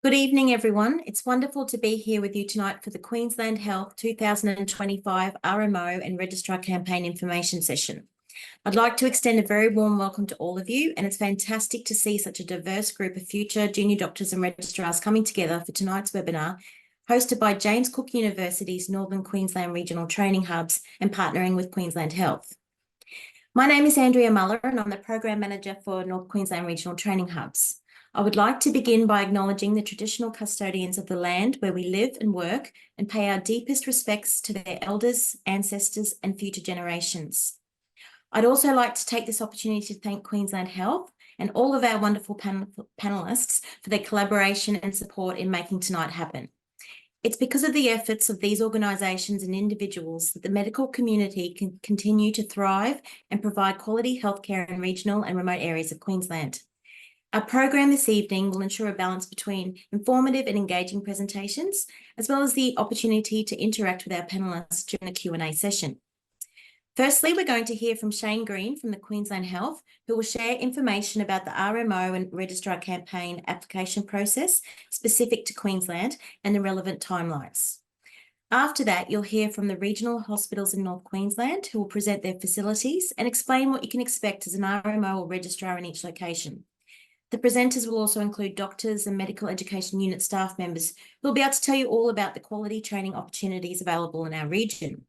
Good evening, everyone. It's wonderful to be here with you tonight for the Queensland Health 2025 RMO and Registrar Campaign Information Session. I'd like to extend a very warm welcome to all of you, and it's fantastic to see such a diverse group of future junior doctors and registrars coming together for tonight's webinar, hosted by James Cook University's Northern Queensland Regional Training Hubs and partnering with Queensland Health. My name is Andrea Muller, and I'm the Program Manager for North Queensland Regional Training Hubs. I would like to begin by acknowledging the traditional custodians of the land where we live and work and pay our deepest respects to their elders, ancestors, and future generations. I'd also like to take this opportunity to thank Queensland Health and all of our wonderful panellists for their collaboration and support in making tonight happen. It's because of the efforts of these organisations and individuals that the medical community can continue to thrive and provide quality healthcare in regional and remote areas of Queensland. Our program this evening will ensure a balance between informative and engaging presentations, as well as the opportunity to interact with our panellists during the Q&A session. Firstly, we're going to hear from Shane Green from the Queensland Health, who will share information about the RMO and Registrar campaign application process specific to Queensland and the relevant timelines. After that, you'll hear from the regional hospitals in North Queensland, who will present their facilities and explain what you can expect as an RMO or registrar in each location. The presenters will also include doctors and medical education unit staff members who will be able to tell you all about the quality training opportunities available in our region.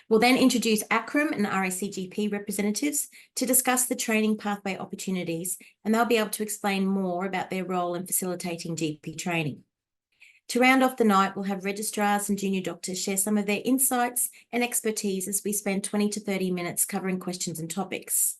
We'll then introduce ACRRRM and RACGP representatives to discuss the training pathway opportunities, and they'll be able to explain more about their role in facilitating GP training. To round off the night, we'll have registrars and junior doctors share some of their insights and expertise as we spend 20 to 30 minutes covering questions and topics.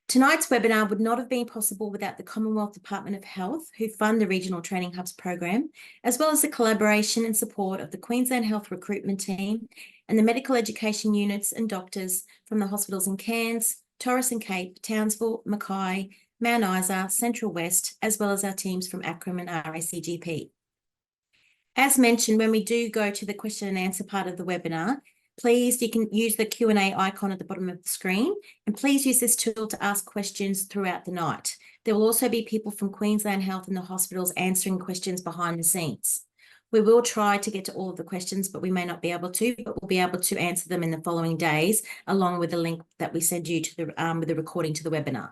Tonight's webinar would not have been possible without the Commonwealth Department of Health, who fund the Regional Training Hubs program, as well as the collaboration and support of the Queensland Health Recruitment team and the medical education units and doctors from the hospitals in Cairns, Torres and Cape, Townsville, Mackay, Mount Isa, Central West, as well as our teams from ACRRRM and RACGP. As mentioned, when we do go to the question and answer part of the webinar, please, you can use the Q&A icon at the bottom of the screen, and please use this tool to ask questions throughout the night. There will also be people from Queensland Health and the hospitals answering questions behind the scenes. We will try to get to all of the questions, but we may not be able to, but we'll be able to answer them in the following days, along with the link that we send you to the with the recording to the webinar.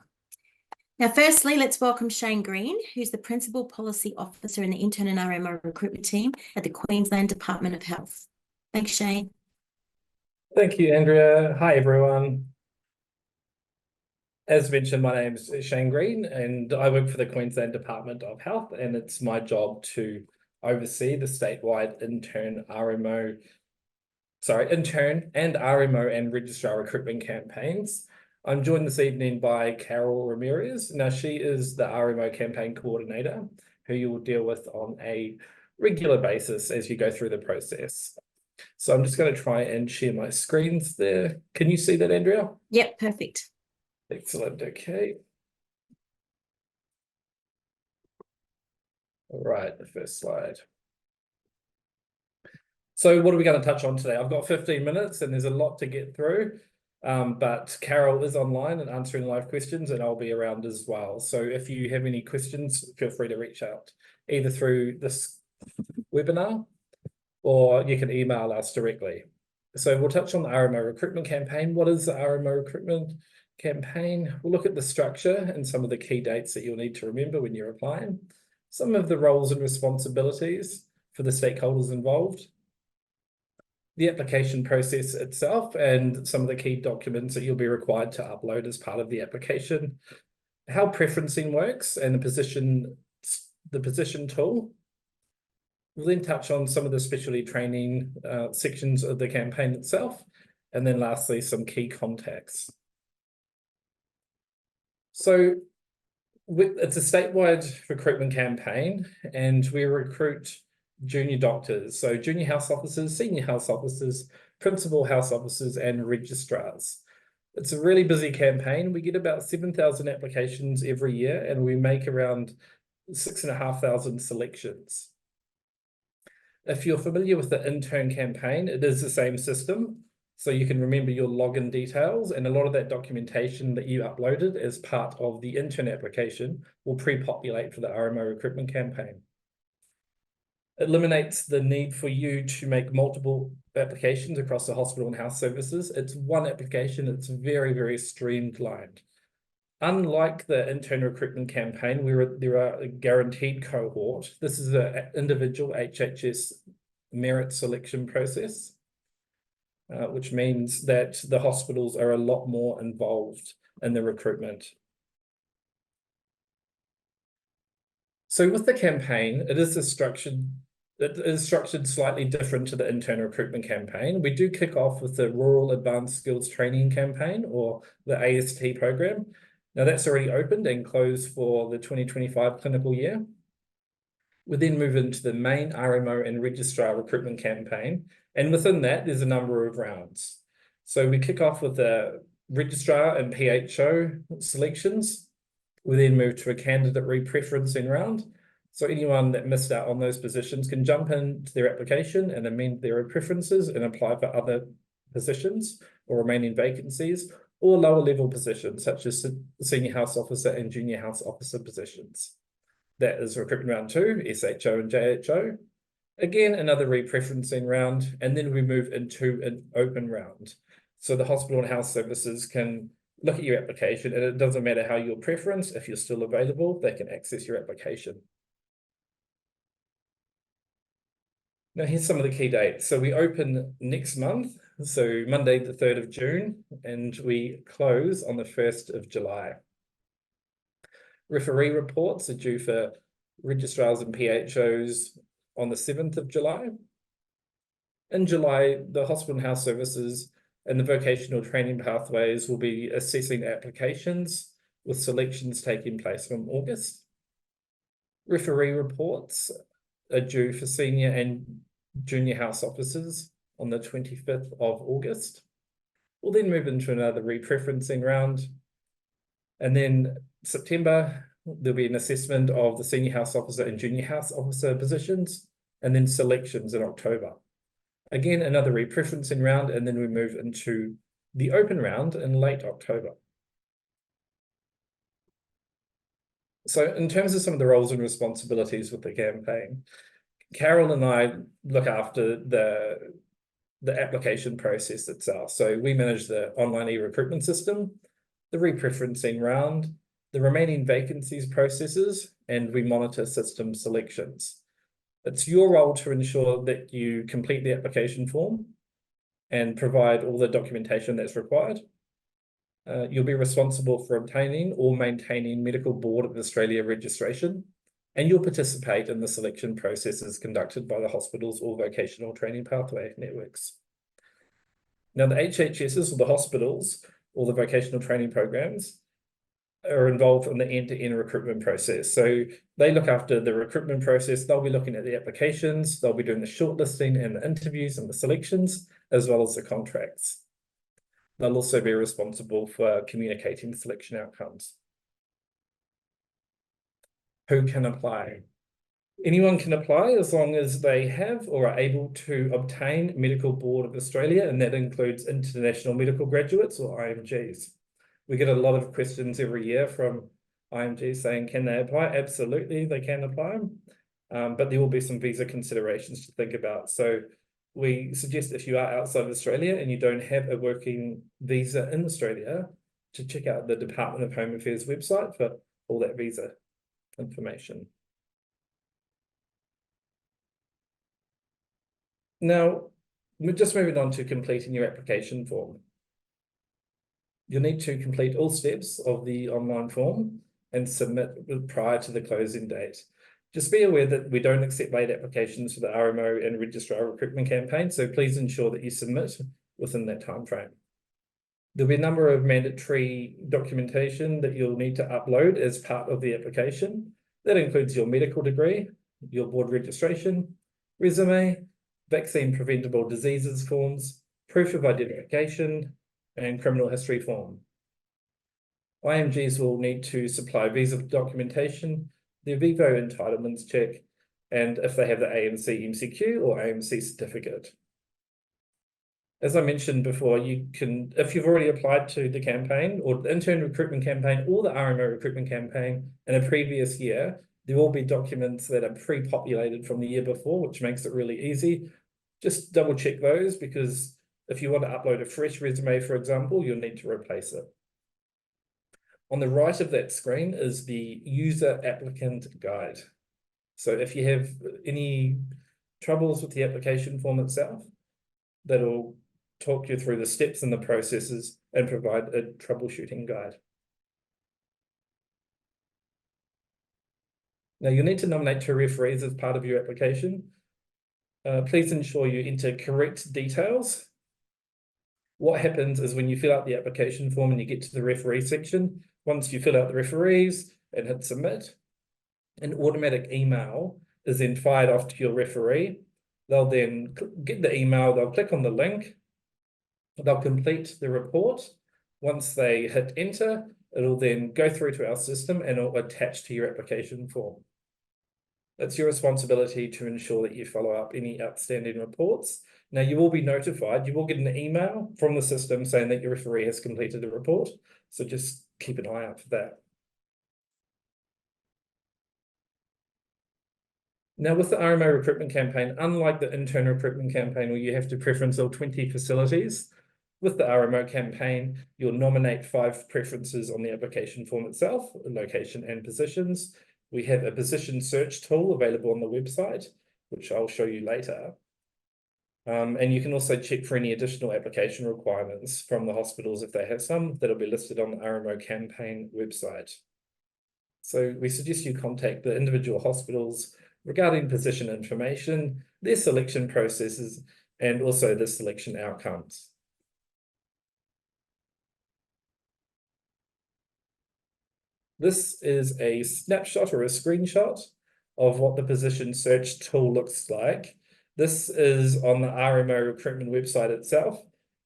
Now, firstly, let's welcome Shane Green, who's the Principal Policy Officer in the Intern and RMO Recruitment team at the Queensland Department of Health. Thanks, Shane. Thank you, Andrea. Hi, everyone. As mentioned, my name is Shane Green, and I work for the Queensland Department of Health, and it's my job to oversee the statewide intern and RMO and registrar recruitment campaigns. I'm joined this evening by Carol Ramirez. Now, she is the RMO campaign coordinator, who you will deal with on a regular basis as you go through the process. So I'm just going to try and share my screens there. Can you see that, Andrea? Yep, perfect. Excellent. Okay. All right, the first slide. So what are we going to touch on today? I've got 15 minutes and there's a lot to get through, but Carol is online and answering live questions, and I'll be around as well. So if you have any questions, feel free to reach out either through this webinar or you can email us directly. So we'll touch on the RMO recruitment campaign. What is the RMO recruitment campaign? We'll look at the structure and some of the key dates that you'll need to remember when you're applying, some of the roles and responsibilities for the stakeholders involved, the application process itself, and some of the key documents that you'll be required to upload as part of the application, how preferencing works and the position tool. We'll then touch on some of the specialty training sections of the campaign itself, and then lastly, some key contacts. So it's a statewide recruitment campaign, and we recruit junior doctors, so junior health officers, senior health officers, principal health officers, and registrars. It's a really busy campaign. We get about 7,000 applications every year, and we make around 6,500 selections. If you're familiar with the intern campaign, it is the same system. So you can remember your login details, and a lot of that documentation that you uploaded as part of the intern application will pre-populate for the RMO recruitment campaign. It eliminates the need for you to make multiple applications across the hospital and health services. It's one application. It's very, very streamlined. Unlike the intern recruitment campaign, where there are a guaranteed cohort, this is an individual HHS merit selection process, which means that the hospitals are a lot more involved in the recruitment. So with the campaign, it is structured slightly different to the intern recruitment campaign. We do kick off with the Rural Advanced Skills Training campaign, or the AST program. Now that's already opened and closed for the 2025 clinical year. We then move into the main RMO and registrar recruitment campaign. And within that, there's a number of rounds. So we kick off with the registrar and PHO selections. We then move to a candidate re-preferencing round. So anyone that missed out on those positions can jump into their application and amend their preferences and apply for other positions or remaining vacancies, or lower level positions such as senior house officer and junior house officer positions. That is recruitment round 2, SHO and JHO. Again, another re-preferencing round, and then we move into an open round. So the hospital and health services can look at your application, and it doesn't matter how your preference, if you're still available, they can access your application. Now here's some of the key dates. So we open next month, so Monday the 3rd of June, and we close on the 1st of July. Referee reports are due for registrars and PHOs on the 7th of July. In July, the hospital and health services and the vocational training pathways will be assessing applications, with selections taking place from August. Referee reports are due for senior and junior house officers on the 25th of August. We'll then move into another re-preferencing round. And then September, there'll be an assessment of the senior house officer and junior house officer positions, and then selections in October. Again, another re-preferencing round, and then we move into the open round in late October. So in terms of some of the roles and responsibilities with the campaign, Carol and I look after the application process itself. So we manage the online e-recruitment system, the re-preferencing round, the remaining vacancies processes, and we monitor system selections. It's your role to ensure that you complete the application form and provide all the documentation that's required. You'll be responsible for obtaining or maintaining Medical Board of Australia registration, and you'll participate in the selection processes conducted by the hospitals or vocational training pathway networks. Now, the HHSs or the hospitals or the vocational training programs are involved in the end-to-end recruitment process. So they look after the recruitment process. They'll be looking at the applications, they'll be doing the shortlisting and the interviews and the selections, as well as the contracts. They'll also be responsible for communicating selection outcomes. Who can apply? Anyone can apply as long as they have or are able to obtain Medical Board of Australia, and that includes international medical graduates or IMGs. We get a lot of questions every year from IMGs saying, can they apply? Absolutely, they can apply, but there will be some visa considerations to think about. So we suggest if you are outside of Australia and you don't have a working visa in Australia, to check out the Department of Home Affairs website for all that visa information. Now, we're just moving on to completing your application form. You'll need to complete all steps of the online form and submit prior to the closing date. Just be aware that we don't accept late applications for the RMO and registrar recruitment campaign, so please ensure that you submit within that time frame. There'll be a number of mandatory documentation that you'll need to upload as part of the application. That includes your medical degree, your board registration, resume, vaccine preventable diseases forms, proof of identification, and criminal history form. IMGs will need to supply visa documentation, their VIVO entitlements check, and if they have the AMC MCQ or AMC certificate. As I mentioned before, you can, if you've already applied to the campaign or the intern recruitment campaign or the RMO recruitment campaign in a previous year, there will be documents that are pre-populated from the year before, which makes it really easy. Just double check those, because if you want to upload a fresh resume, for example, you'll need to replace it. On the right of that screen is the user applicant guide. So if you have any troubles with the application form itself, that'll talk you through the steps and the processes and provide a troubleshooting guide. Now, you'll need to nominate 2 referees as part of your application. Please ensure you enter correct details. What happens is when you fill out the application form and you get to the referee section, once you fill out the referees and hit submit, an automatic email is then fired off to your referee. They'll then get the email, they'll click on the link, they'll complete the report. Once they hit enter, it'll then go through to our system and it'll attach to your application form. It's your responsibility to ensure that you follow up any outstanding reports. Now, you will be notified, you will get an email from the system saying that your referee has completed the report. So just keep an eye out for that. Now, with the RMO recruitment campaign, unlike the intern recruitment campaign where you have to preference all 20 facilities, with the RMO campaign, you'll nominate 5 preferences on the application form itself, location and positions. We have a position search tool available on the website, which I'll show you later. And you can also check for any additional application requirements from the hospitals if they have some, that'll be listed on the RMO campaign website. So we suggest you contact the individual hospitals regarding position information, their selection processes, and also the selection outcomes. This is a snapshot or a screenshot of what the position search tool looks like. This is on the RMO recruitment website itself.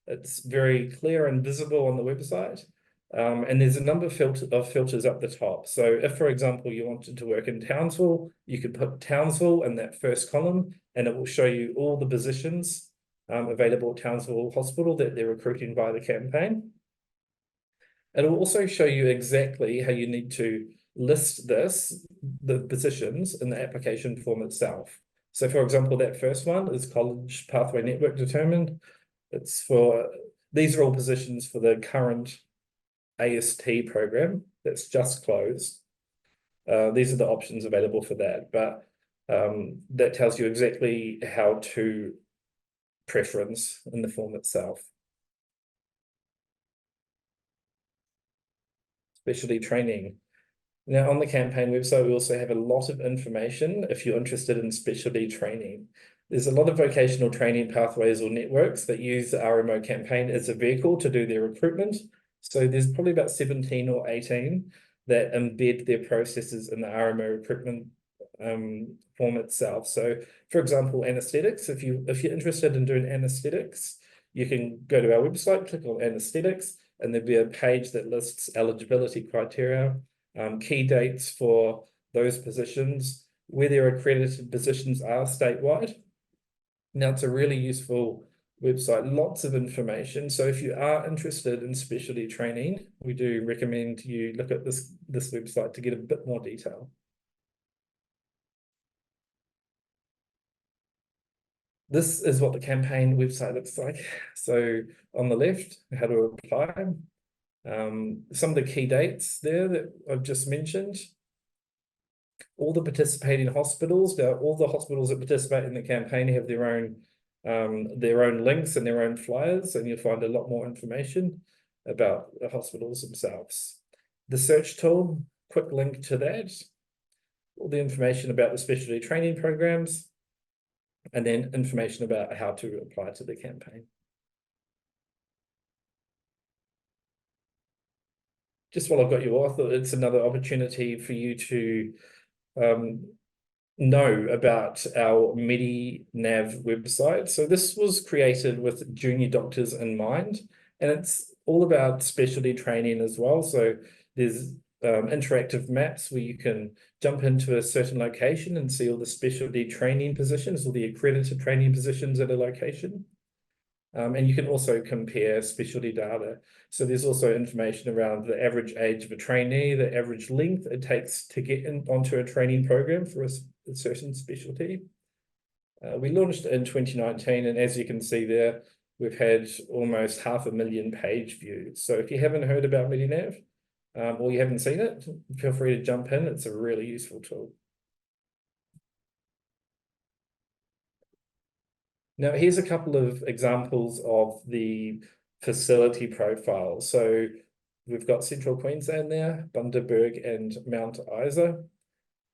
It's very clear and visible on the website. And there's a number of filters up the top. So if, for example, you wanted to work in Townsville, you could put Townsville in that first column, and it will show you all the positions available at Townsville Hospital that they're recruiting via the campaign. It will also show you exactly how you need to list the positions in the application form itself. So, for example, that first one is College Pathway Network Determined. These are all positions for the current AST program that's just closed. These are the options available for that, but that tells you exactly how to preference in the form itself. Specialty training. Now, on the campaign website, we also have a lot of information if you're interested in specialty training. There's a lot of vocational training pathways or networks that use the RMO campaign as a vehicle to do their recruitment. So there's probably about 17 or 18 that embed their processes in the RMO recruitment form itself. So, for example, anesthetics, if you're interested in doing anesthetics, you can go to our website, click on anesthetics, and there'll be a page that lists eligibility criteria, key dates for those positions, where their accredited positions are statewide. Now, it's a really useful website, lots of information. So if you are interested in specialty training, we do recommend you look at this website to get a bit more detail. This is what the campaign website looks like. So on the left, how to apply. Some of the key dates there that I've just mentioned. All the participating hospitals, all the hospitals that participate in the campaign have their own links and their own flyers, and you'll find a lot more information about the hospitals themselves. The search tool, quick link to that. All the information about the specialty training programs, and then information about how to apply to the campaign. Just while I've got you, I thought it's another opportunity for you to know about our MediNav website. So this was created with junior doctors in mind, and it's all about specialty training as well. So there's interactive maps where you can jump into a certain location and see all the specialty training positions or the accredited training positions at a location. And you can also compare specialty data. So there's also information around the average age of a trainee, the average length it takes to get onto a training program for a certain specialty. We launched in 2019, and as you can see there, we've had almost 500,000 page views. So if you haven't heard about MediNav, or you haven't seen it, feel free to jump in. It's a really useful tool. Now, here's a couple of examples of the facility profile. So we've got Central Queensland there, Bundaberg and Mount Isa,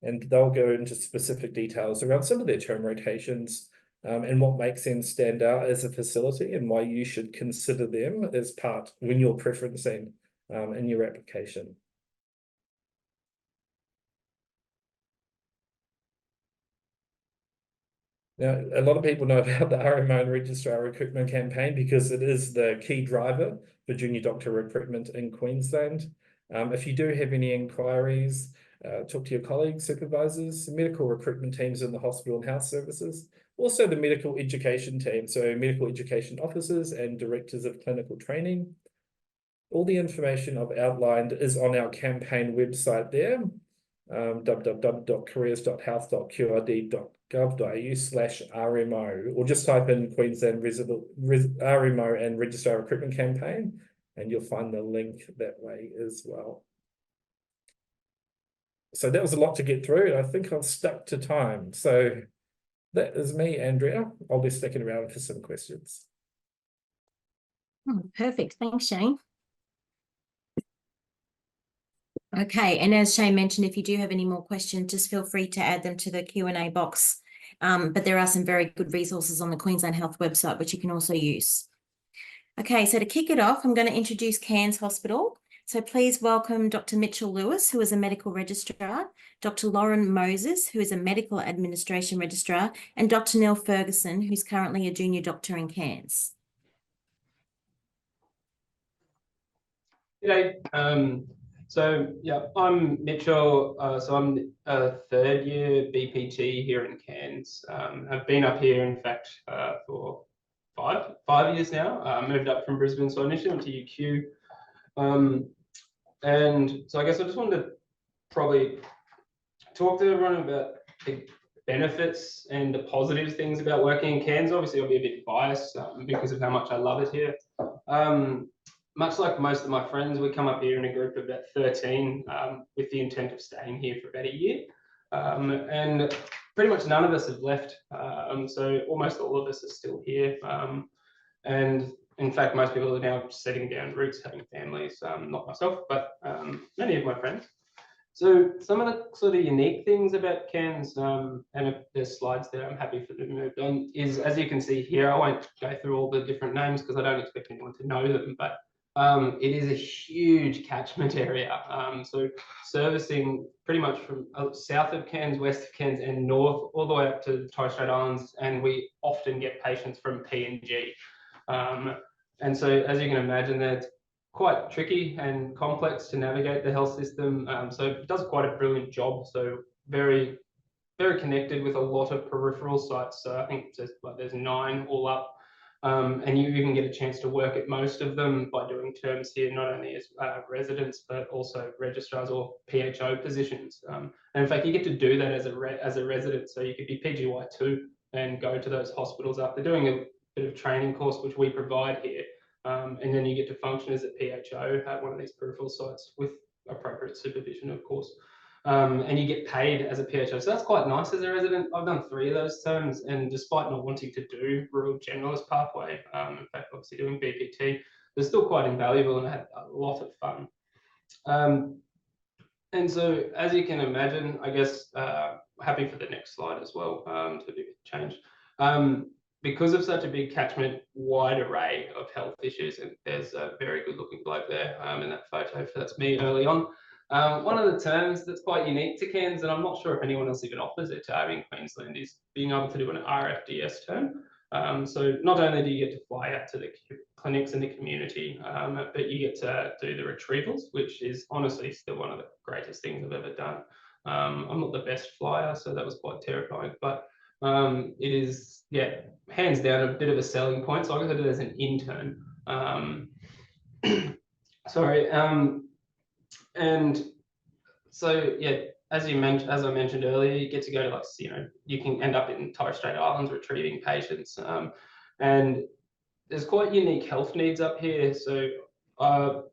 and they'll go into specific details around some of their term rotations and what makes them stand out as a facility and why you should consider them as part when you're preferencing in your application. Now, a lot of people know about the RMO and Registrar recruitment campaign because it is the key driver for junior doctor recruitment in Queensland. If you do have any inquiries, talk to your colleagues, supervisors, medical recruitment teams in the hospital and health services, also the medical education team, so medical education officers and directors of clinical training. All the information I've outlined is on our campaign website there, www.careers.health.qrd.gov.au/RMO, or just type in Queensland RMO and Registrar Recruitment Campaign, and you'll find the link that way as well. So that was a lot to get through, and I think I've stuck to time. So that is me, Andrea. I'll be sticking around for some questions. Perfect. Thanks, Shane. Okay, and as Shane mentioned, if you do have any more questions, just feel free to add them to the Q&A box. But there are some very good resources on the Queensland Health website, which you can also use. Okay, so to kick it off, I'm going to introduce Cairns Hospital. So please welcome Dr. Mitchell Lewis, who is a medical registrar, Dr. Lauren Moses, who is a medical administration registrar, and Dr. Neil Ferguson, who's currently a junior doctor in Cairns. G'day. So yeah, I'm Mitchell. So I'm a third year BPT here in Cairns. I've been up here, in fact, for five years now. Moved up from Brisbane, so I initially went to UQ. And so I guess I just wanted to probably talk to everyone about the benefits and the positive things about working in Cairns. Obviously, I'll be a bit biased because of how much I love it here. Much like most of my friends, we come up here in a group of about 13 with the intent of staying here for about a year. And pretty much none of us have left. So almost all of us are still here. And in fact, most people are now setting down roots, having families, not myself, but many of my friends. So some of the sort of unique things about Cairns, and there's slides there, I'm happy for them to move on, is as you can see here, I won't go through all the different names because I don't expect anyone to know them, but it is a huge catchment area. So servicing pretty much from south of Cairns, west of Cairns, and north, all the way up to the Torres Strait Islands, and we often get patients from PNG. And so as you can imagine, that's quite tricky and complex to navigate the health system. So it does quite a brilliant job. So very, very connected with a lot of peripheral sites. So I think there's 9 all up. And you even get a chance to work at most of them by doing terms here, not only as residents, but also registrars or PHO positions. And in fact, you get to do that as a resident. So you could be PGY2 and go to those hospitals after doing a bit of training course, which we provide here. And then you get to function as a PHO at one of these peripheral sites with appropriate supervision, of course. And you get paid as a PHO. So that's quite nice as a resident. I've done 3 of those terms, and despite not wanting to do rural generalist pathway, in fact, obviously doing BPT, they're still quite invaluable, and I had a lot of fun. And so, as you can imagine, I guess, happy for the next slide as well, to be changed. Because of such a big catchment, wide array of health issues, and there's a very good looking bloke there in that photo, that's me early on. One of the terms that's quite unique to Cairns, and I'm not sure if anyone else even offers it in Queensland, is being able to do an RFDS term. So not only do you get to fly out to the clinics in the community, but you get to do the retrievals, which is honestly still one of the greatest things I've ever done. I'm not the best flyer, so that was quite terrifying, but It is, yeah, hands down a bit of a selling point. So I got it as an intern. Sorry. And so, yeah, as I mentioned earlier, you get to go to, like, you know, you can end up in Torres Strait Islands retrieving patients. And there's quite unique health needs up here. So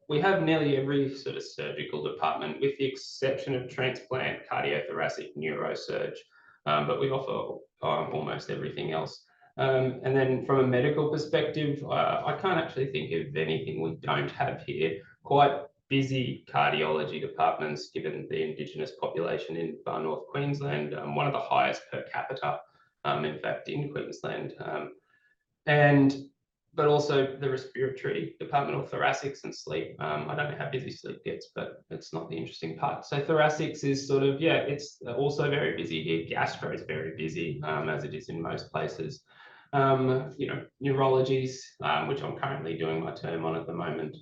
we have nearly every sort of surgical department, with the exception of transplant, cardiothoracic, neurosurge, but we offer almost everything else. And then from a medical perspective, I can't actually think of anything we don't have here. Quite busy cardiology departments, given the Indigenous population in far north Queensland, one of the highest per capita, in fact, in Queensland. But also the respiratory department, or thoracics and sleep. I don't know how busy sleep gets, but it's not the interesting part. So thoracics is sort of, yeah, it's also very busy here. Gastro is very busy, as it is in most places. You know, neurologies, which I'm currently doing my term on at the moment.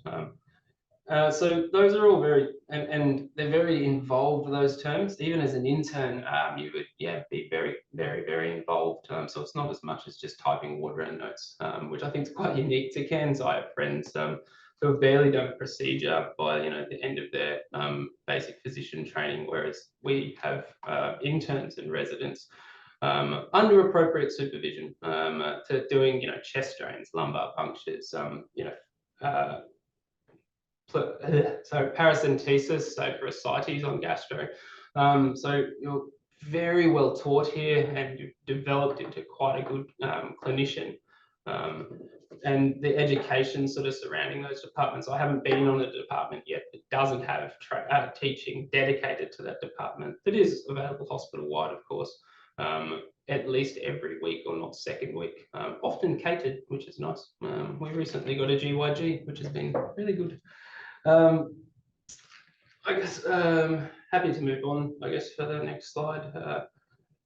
So those are all very, and they're very involved, those terms. Even as an intern, you would, yeah, be very, very, very involved. So it's not as much as just typing water and notes, which I think is quite unique to Cairns. I have friends who have barely done a procedure by, you know, the end of their basic physician training, whereas we have interns and residents under appropriate supervision to doing, you know, chest drains, lumbar punctures, you know, so paracentesis, so for ascites on gastro. So you're very well taught here, and you've developed into quite a good clinician. And the education sort of surrounding those departments, I haven't been on a department yet that doesn't have teaching dedicated to that department. That is available hospital-wide, of course, at least every week, or not second week, often catered, which is nice. We recently got a GYG, which has been really good. I guess happy to move on, I guess, for the next slide.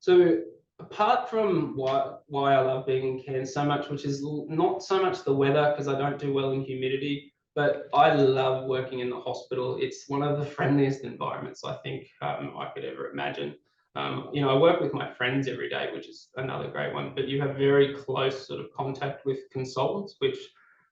So apart from why I love being in Cairns so much, which is not so much the weather, because I don't do well in humidity, but I love working in the hospital. It's one of the friendliest environments I think I could ever imagine. You know, I work with my friends every day, which is another great one, but you have very close sort of contact with consultants, which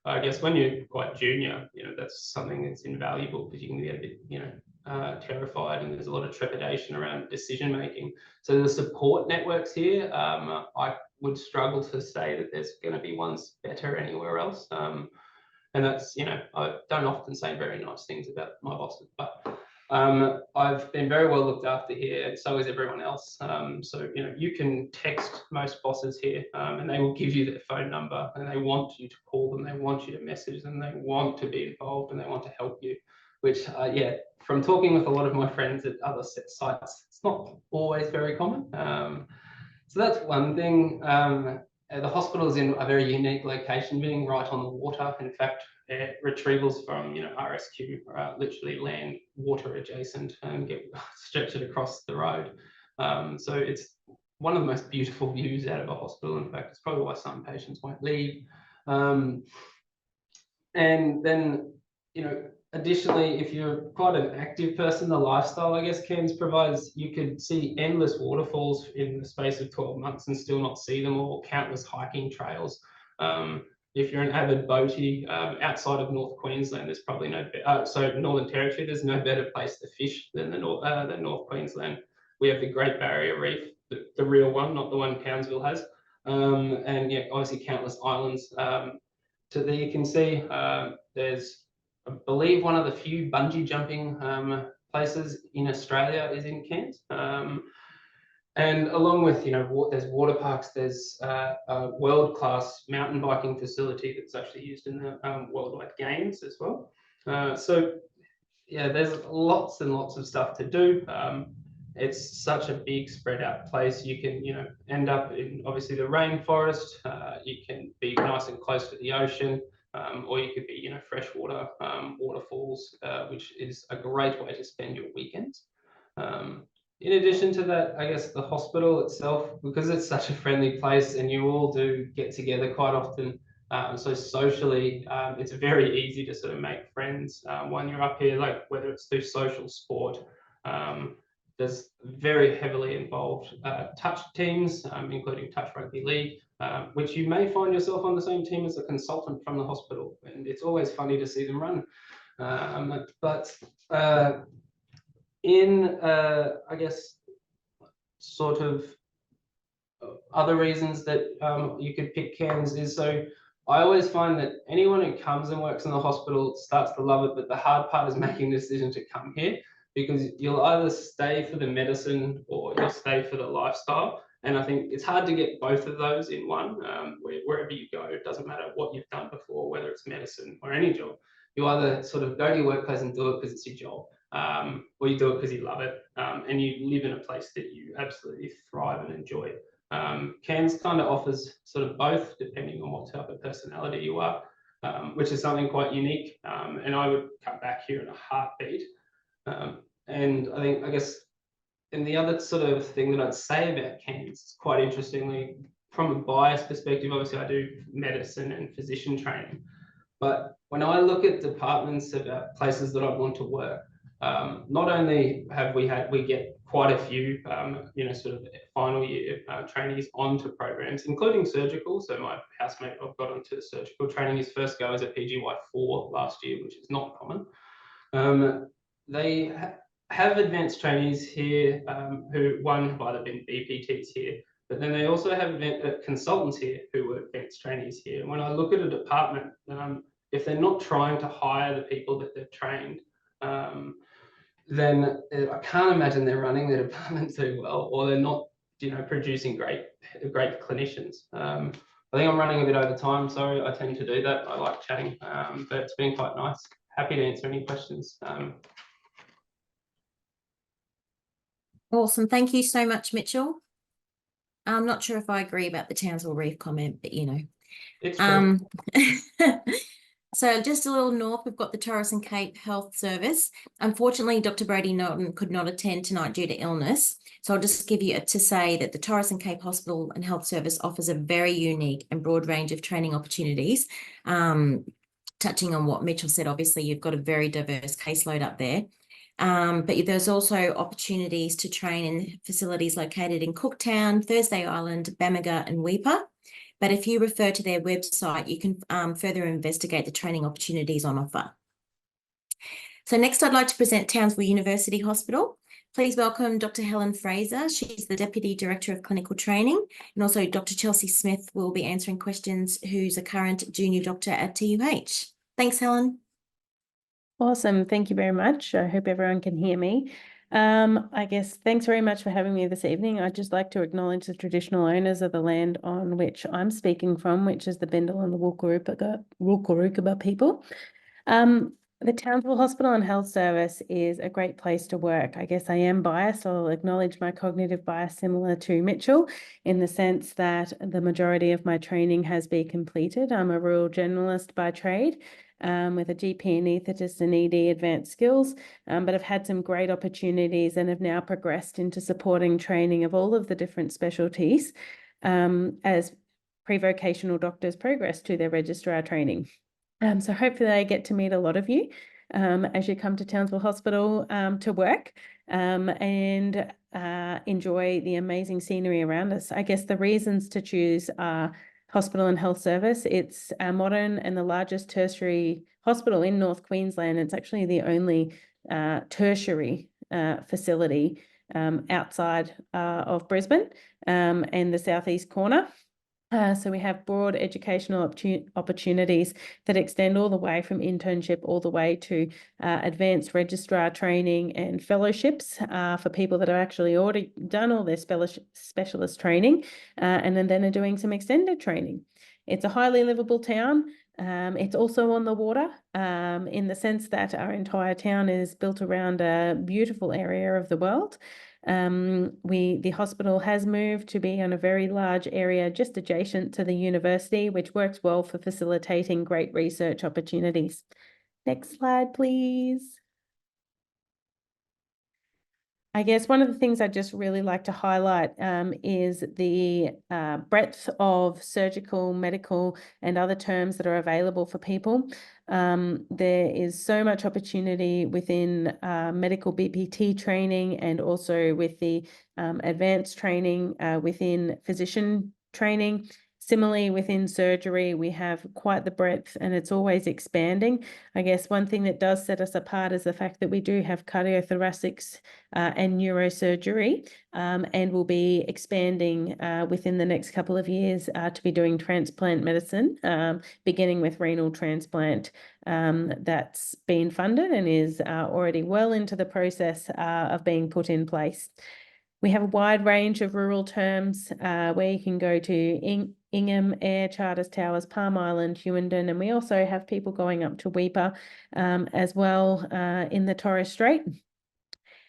I guess when you're quite junior, you know, that's something that's invaluable, because you can get a bit, you know, terrified, and there's a lot of trepidation around decision making. So the support networks here, I would struggle to say that there's going to be ones better anywhere else. And that's, you know, I don't often say very nice things about my bosses, but I've been very well looked after here, and so is everyone else. So, you know, you can text most bosses here, and they will give you their phone number, and they want you to call them, they want you to message them, they want to be involved, and they want to help you, which, yeah, from talking with a lot of my friends at other sites, it's not always very common. So that's one thing. The hospital is in a very unique location, being right on the water. In fact, retrievals from, you know, RSQ literally land water adjacent and get stretched across the road. So it's one of the most beautiful views out of a hospital. In fact, it's probably why some patients won't leave. And then, you know, additionally, if you're quite an active person, the lifestyle, I guess, Cairns provides, you could see endless waterfalls in the space of 12 months and still not see them all, countless hiking trails. If you're an avid boatie, outside of North Queensland, there's probably Northern Territory, there's no better place to fish than North Queensland. We have the Great Barrier Reef, the real one, not the one Townsville has. And yeah, obviously countless islands. So there you can see there's, I believe, one of the few bungee jumping places in Australia is in Cairns. And along with, you know, there's water parks, there's a world-class mountain biking facility that's actually used in the Worldwide Games as well. So yeah, there's lots and lots of stuff to do. It's such a big spread out place. You can, you know, end up in obviously the rainforest. You can be nice and close to the ocean, or you could be, you know, freshwater waterfalls, which is a great way to spend your weekends. In addition to that, I guess the hospital itself, because it's such a friendly place and you all do get together quite often, so socially, it's very easy to sort of make friends when you're up here, like whether it's through social sport, there's very heavily involved touch teams, including touch rugby league, which you may find yourself on the same team as a consultant from the hospital, and it's always funny to see them run. I guess, sort of other reasons that you could pick Cairns is, so I always find that anyone who comes and works in the hospital starts to love it, but the hard part is making the decision to come here, because you'll either stay for the medicine or you'll stay for the lifestyle. And I think it's hard to get both of those in one. Wherever you go, it doesn't matter what you've done before, whether it's medicine or any job. You either sort of go to your workplace and do it because it's your job, or you do it because you love it, and you live in a place that you absolutely thrive and enjoy. Cairns kind of offers sort of both, depending on what type of personality you are, which is something quite unique. And I would come back here in a heartbeat. And I guess, and the other sort of thing that I'd say about Cairns, quite interestingly, from a bias perspective, obviously I do medicine and physician training, but when I look at departments about places that I want to work, not only have we get quite a few, sort of final year trainees onto programs, including surgical. So my housemate I've got onto surgical training. His first go as a PGY4 last year, which is not common. They have advanced trainees here who, one, have either been BPTs here, but then they also have consultants here who were advanced trainees here. And when I look at a department, if they're not trying to hire the people that they've trained, then I can't imagine they're running their department too well, or they're not, producing great clinicians. I think I'm running a bit over time. Sorry, I tend to do that. I like chatting, but it's been quite nice. Happy to answer any questions. Awesome. Thank you so much, Mitchell. I'm not sure if I agree about the Townsville Reef comment, but It's true. So just a little north, we've got the Torres and Cape Health Service. Unfortunately, Dr. Brody Norton could not attend tonight due to illness. So I'll just give you to say that the Torres and Cape Hospital and Health Service offers a very unique and broad range of training opportunities. Touching on what Mitchell said, obviously you've got a very diverse caseload up there. But there's also opportunities to train in facilities located in Cooktown, Thursday Island, Bamaga and Weipa. But if you refer to their website, you can further investigate the training opportunities on offer. So next, I'd like to present Townsville University Hospital. Please welcome Dr. Helen Fraser. She's the Deputy Director of Clinical Training. And also Dr. Chelsea Smith will be answering questions, who's a current junior doctor at TUH. Thanks, Helen. Awesome. Thank you very much. I hope everyone can hear me. I guess thanks very much for having me this evening. I'd just like to acknowledge the traditional owners of the land on which I'm speaking from, which is the Bendel and the Wulkurukaba people. The Townsville Hospital and Health Service is a great place to work. I guess I am biased. I'll acknowledge my cognitive bias similar to Mitchell in the sense that the majority of my training has been completed. I'm a rural generalist by trade. With a GP anaesthetist and ED advanced skills, but I've had some great opportunities and have now progressed into supporting training of all of the different specialties as pre-vocational doctors progress to their registrar training. So hopefully I get to meet a lot of you as you come to Townsville Hospital to work and enjoy the amazing scenery around us. I guess the reasons to choose are Hospital and Health Service. It's a modern and the largest tertiary hospital in North Queensland. It's actually the only tertiary facility outside of Brisbane and the southeast corner. So we have broad educational opportunities that extend all the way from internship all the way to advanced registrar training and fellowships for people that have actually already done all their specialist training and then are doing some extended training. It's a highly livable town. It's also on the water in the sense that our entire town is built around a beautiful area of the world. The hospital has moved to be on a very large area just adjacent to the university, which works well for facilitating great research opportunities. Next slide, please. I guess one of the things I just really like to highlight is the breadth of surgical, medical, and other terms that are available for people. There is so much opportunity within medical BPT training, and also with the advanced training within physician training. Similarly, within surgery, we have quite the breadth, and it's always expanding. I guess one thing that does set us apart is the fact that we do have cardiothoracics and neurosurgery, and we'll be expanding within the next couple of years to be doing transplant medicine, beginning with renal transplant. That's been funded and is already well into the process of being put in place. We have a wide range of rural terms where you can go to Ingham, Ayr, Charters Towers, Palm Island, Hughenden, and we also have people going up to Weipa as well in the Torres Strait.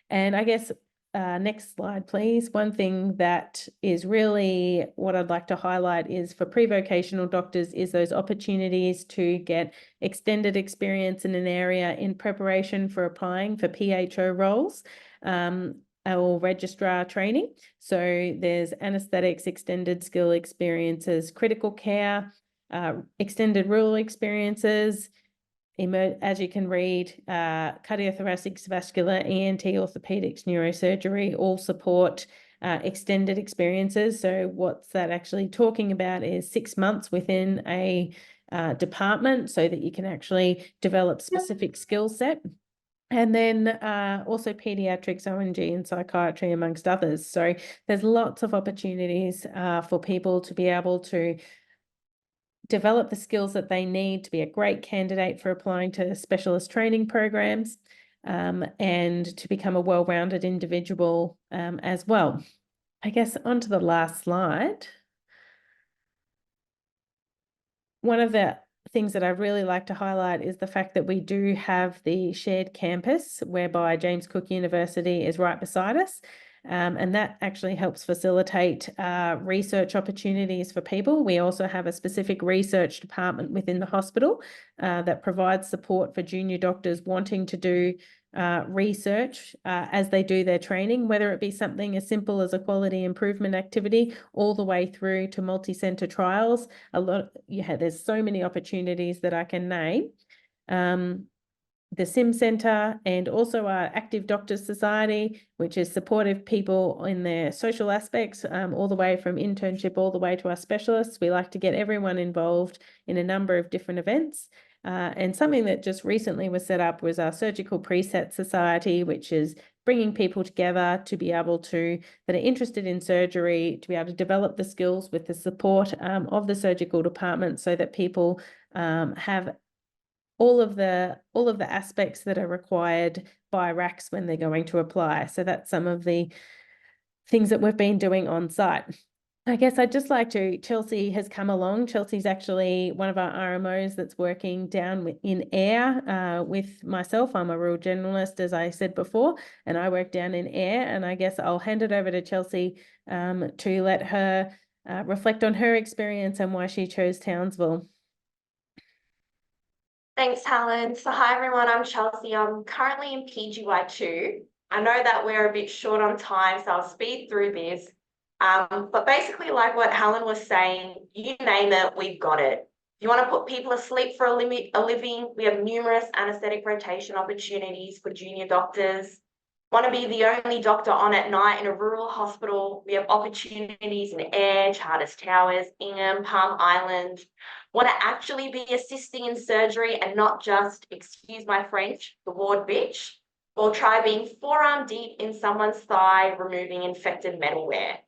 And I guess next slide, please. One thing that is really what I'd like to highlight is for pre-vocational doctors is those opportunities to get extended experience in an area in preparation for applying for PHO roles. Or registrar training. So there's anesthetics, extended skill experiences, critical care, extended rural experiences, as you can read, cardiothoracics, vascular, ENT, orthopedics, neurosurgery, all support extended experiences. So what's that actually talking about is 6 months within a department so that you can actually develop specific skill set. And then also pediatrics, ONG, and psychiatry, amongst others. So there's lots of opportunities for people to be able to develop the skills that they need to be a great candidate for applying to specialist training programs, and to become a well-rounded individual as well. I guess onto the last slide. One of the things that I really like to highlight is the fact that we do have the shared campus, whereby James Cook University is right beside us. And that actually helps facilitate research opportunities for people. We also have a specific research department within the hospital that provides support for junior doctors wanting to do research as they do their training, whether it be something as simple as a quality improvement activity all the way through to multi-center trials. There's so many opportunities that I can name. The SIM Centre, and also our Active Doctors Society, which is supportive people in their social aspects, all the way from internship all the way to our specialists. We like to get everyone involved in a number of different events. And something that just recently was set up was our Surgical Preset Society, which is bringing people together to be able to, that are interested in surgery, to be able to develop the skills with the support of the surgical department, so that people have all of the aspects that are required by RACs when they're going to apply. So that's some of the things that we've been doing on site. I guess I'd just like to, Chelsea has come along. Chelsea's actually one of our RMOs that's working down in Ayr with myself. I'm a rural generalist, as I said before, and I work down in Ayr. And I guess I'll hand it over to Chelsea to let her reflect on her experience and why she chose Townsville. Thanks, Helen. So hi, everyone. I'm Chelsea. I'm currently in PGY2. I know that we're a bit short on time, so I'll speed through this. But basically, like what Helen was saying, you name it, we've got it. If you want to put people asleep for a living, we have numerous anaesthetic rotation opportunities for junior doctors. Want to be the only doctor on at night in a rural hospital, we have opportunities in Ayr, Charters Towers, Ingham, Palm Island. Want to actually be assisting in surgery and not just, excuse my French, the ward bitch, or try being forearm deep in someone's thigh, removing infected metalware.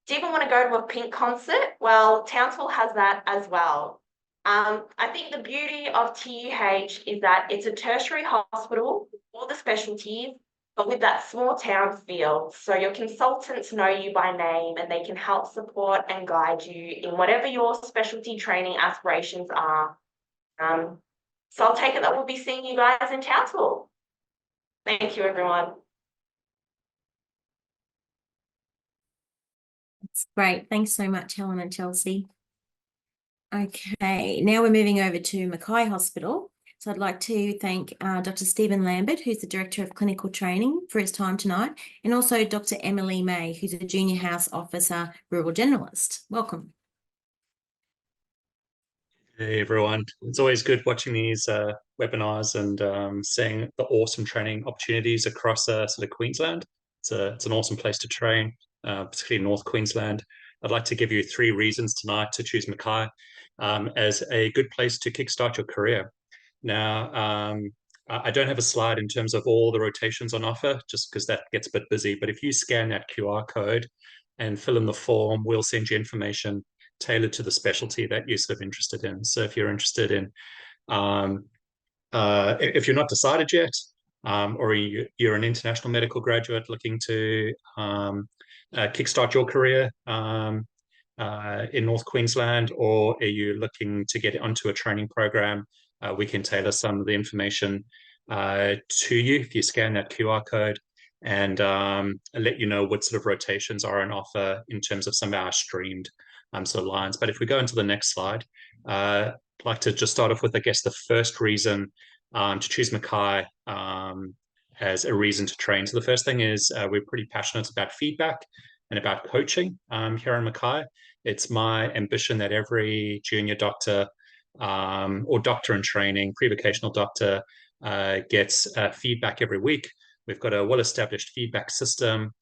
Do you even want to go to a Pink concert? Well, Townsville has that as well. I think the beauty of TUH is that it's a tertiary hospital, all the specialties, but with that small town feel. So your consultants know you by name and they can help support and guide you in whatever your specialty training aspirations are. So I'll take it that we'll be seeing you guys in Townsville. Thank you, everyone. That's great. Thanks so much, Helen and Chelsea. Okay, now we're moving over to Mackay Hospital. So I'd like to thank Dr. Stephen Lambert, who's the Director of Clinical Training, for his time tonight, and also Dr. Emily May, who's a Junior House Officer, Rural Generalist. Welcome. Hey everyone, it's always good watching these webinars and seeing the awesome training opportunities across sort of Queensland. It's an awesome place to train, particularly North Queensland. I'd like to give you 3 reasons tonight to choose Mackay as a good place to kickstart your career. Now, I don't have a slide in terms of all the rotations on offer, just because that gets a bit busy. But if you scan that QR code and fill in the form, we'll send you information tailored to the specialty that you're sort of interested in. So if you're interested in, if you're not decided yet, or you're an international medical graduate looking to kickstart your career in North Queensland, or are you looking to get onto a training program, we can tailor some of the information to you if you scan that QR code, and let you know what sort of rotations are on offer in terms of some of our streamed sort of lines. But if we go into the next slide, I'd like to just start off with, I guess, the first reason to choose Mackay as a reason to train. So the first thing is we're pretty passionate about feedback and about coaching here in Mackay. It's my ambition that every junior doctor or doctor in training, pre-vocational doctor, gets feedback every week. We've got a well-established feedback system.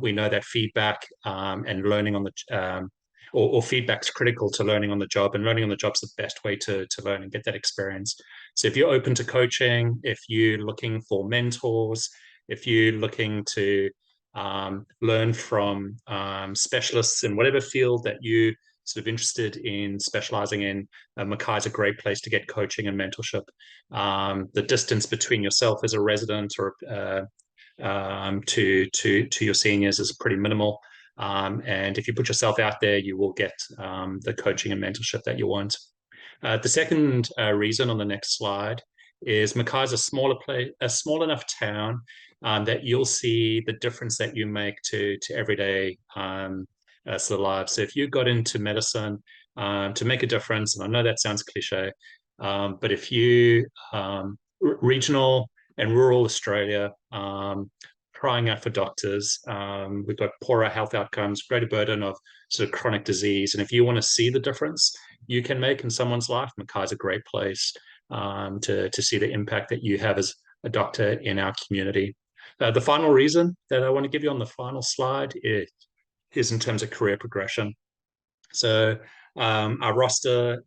We know that feedback and learning on the or feedback's critical to learning on the job, and learning on the job's the best way to learn and get that experience. So if you're open to coaching, if you're looking for mentors, if you're looking to learn from specialists in whatever field that you sort of interested in specializing in, Mackay's a great place to get coaching and mentorship. The distance between yourself as a resident or to your seniors is pretty minimal. And if you put yourself out there, you will get the coaching and mentorship that you want. The second reason on the next slide is Mackay's a small enough town that you'll see the difference that you make to everyday sort of lives. So if you got into medicine to make a difference, and I know that sounds cliche, but if you regional and rural Australia, crying out for doctors. We've got poorer health outcomes, greater burden of sort of chronic disease. And if you want to see the difference you can make in someone's life, Mackay's a great place to see the impact that you have as a doctor in our community. The final reason that I want to give you on the final slide is in terms of career progression. So our roster,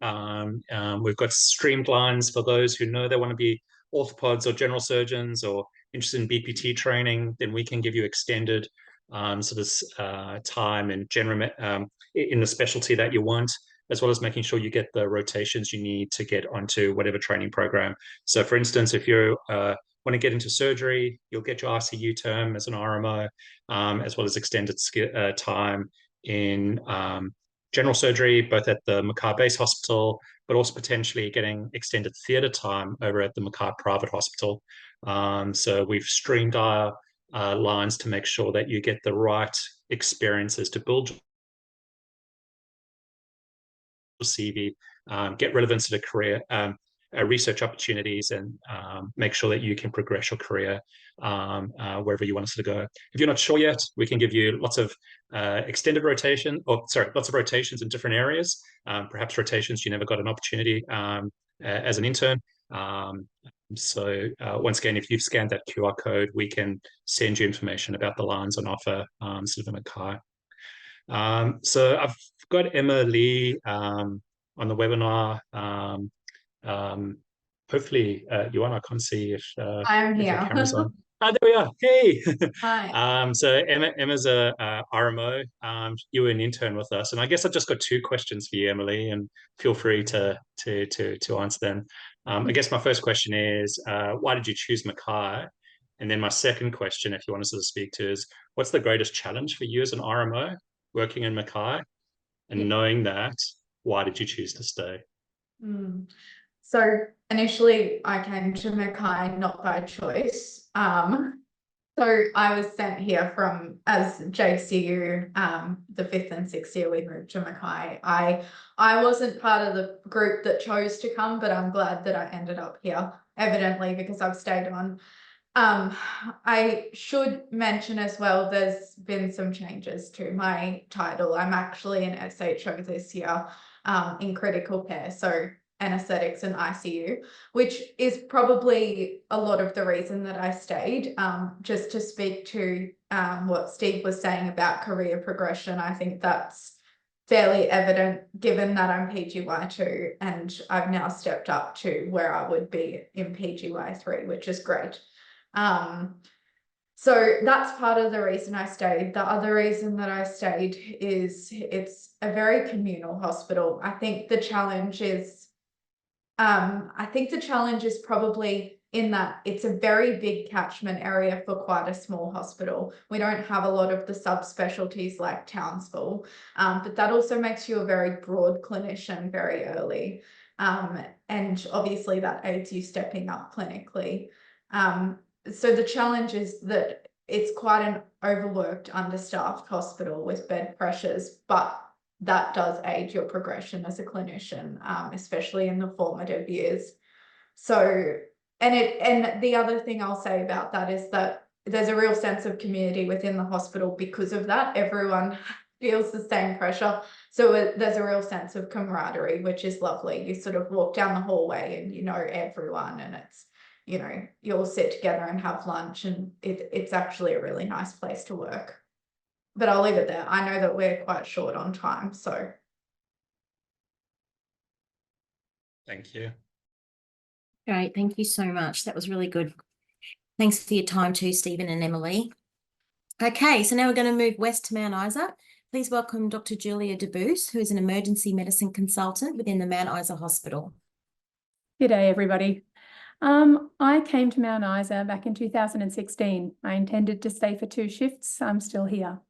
we've got streamed lines for those who know they want to be orthopods or general surgeons or interested in BPT training. Then we can give you extended sort of time and in the specialty that you want, as well as making sure you get the rotations you need to get onto whatever training program. So for instance, if you want to get into surgery, you'll get your RCU term as an RMO, as well as extended time in general surgery, both at the Mackay Base Hospital, but also potentially getting extended theatre time over at the Mackay Private Hospital. So we've streamed our lines to make sure that you get the right experiences to build your CV, get relevance to the career, research opportunities, and make sure that you can progress your career wherever you want us to go. If you're not sure yet, we can give you lots of extended rotation, lots of rotations in different areas, perhaps rotations you never got an opportunity as an intern. So once again, if you've scanned that QR code, we can send you information about the lines on offer sort of in Mackay. So I've got Emma Lee on the webinar. Hopefully, Yuan, I can't see if I'm here. the camera's on. There we are. Hey. Hi. So Emma's a RMO. You were an intern with us, and I guess I've just got 2 questions for you, Emily, and feel free to answer them. I guess my first question is, why did you choose Mackay? And then my second question, if you want to sort of speak to, is what's the greatest challenge for you as an RMO working in Mackay? And knowing that, why did you choose to stay? So initially I came to Mackay not by choice. So I was sent here from as JCU, the 5th and 6th year we moved to Mackay. I wasn't part of the group that chose to come, but I'm glad that I ended up here, evidently, because I've stayed on. I should mention as well, there's been some changes to my title. I'm actually an SHO this year, in critical care, so anesthetics and ICU, which is probably a lot of the reason that I stayed. Just to speak to what Steve was saying about career progression, I think that's fairly evident given that I'm PGY2 and I've now stepped up to where I would be in PGY3, which is great. So that's part of the reason I stayed. The other reason that I stayed is it's a very communal hospital. I think the challenge is probably in that it's a very big catchment area for quite a small hospital. We don't have a lot of the subspecialties like Townsville, but that also makes you a very broad clinician very early. And obviously that aids you stepping up clinically. So the challenge is that it's quite an overworked, understaffed hospital with bed pressures, but that does aid your progression as a clinician, especially in the formative years. So, and the other thing I'll say about that is that there's a real sense of community within the hospital because of that. Everyone feels the same pressure. So there's a real sense of camaraderie, which is lovely. You sort of walk down the hallway and you know everyone, and it's, you know, you all sit together and have lunch, and it's actually a really nice place to work. But I'll leave it there. I know that we're quite short on time, so. Thank you. Great, thank you so much. That was really good. Thanks for your time too, Stephen and Emily. Okay, so now we're going to move west to Mount Isa. Please welcome Dr. Julia DeBoos, who is an emergency medicine consultant within the Mount Isa Hospital. Good day, everybody. I came to Mount Isa back in 2016. I intended to stay for 2 shifts. I'm still here.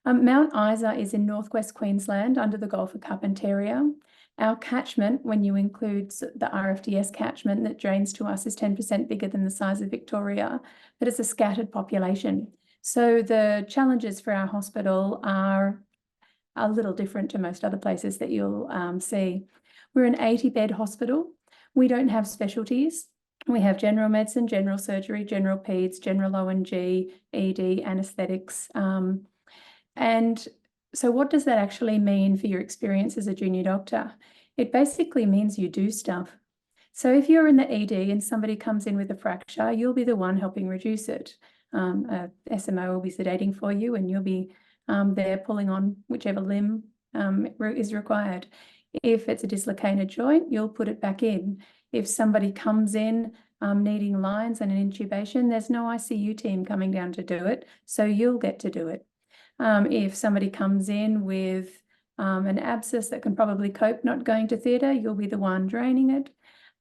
Mount Isa is in northwest Queensland under the Gulf of Carpentaria. Our catchment, when you include the RFDS catchment that drains to us, is 10% bigger than the size of Victoria, but it's a scattered population. So the challenges for our hospital are a little different to most other places that you'll see. We're an 80-bed hospital. We don't have specialties. We have general medicine, general surgery, general peds, general O&G, ED, anaesthetics. And so what does that actually mean for your experience as a junior doctor? It basically means you do stuff. So if you're in the ED and somebody comes in with a fracture, you'll be the one helping reduce it. A SMO will be sedating for you, and you'll be there pulling on whichever limb is required. If it's a dislocated joint, you'll put it back in. If somebody comes in needing lines and an intubation, there's no ICU team coming down to do it, so you'll get to do it. If somebody comes in with an abscess that can probably cope not going to theatre, you'll be the one draining it.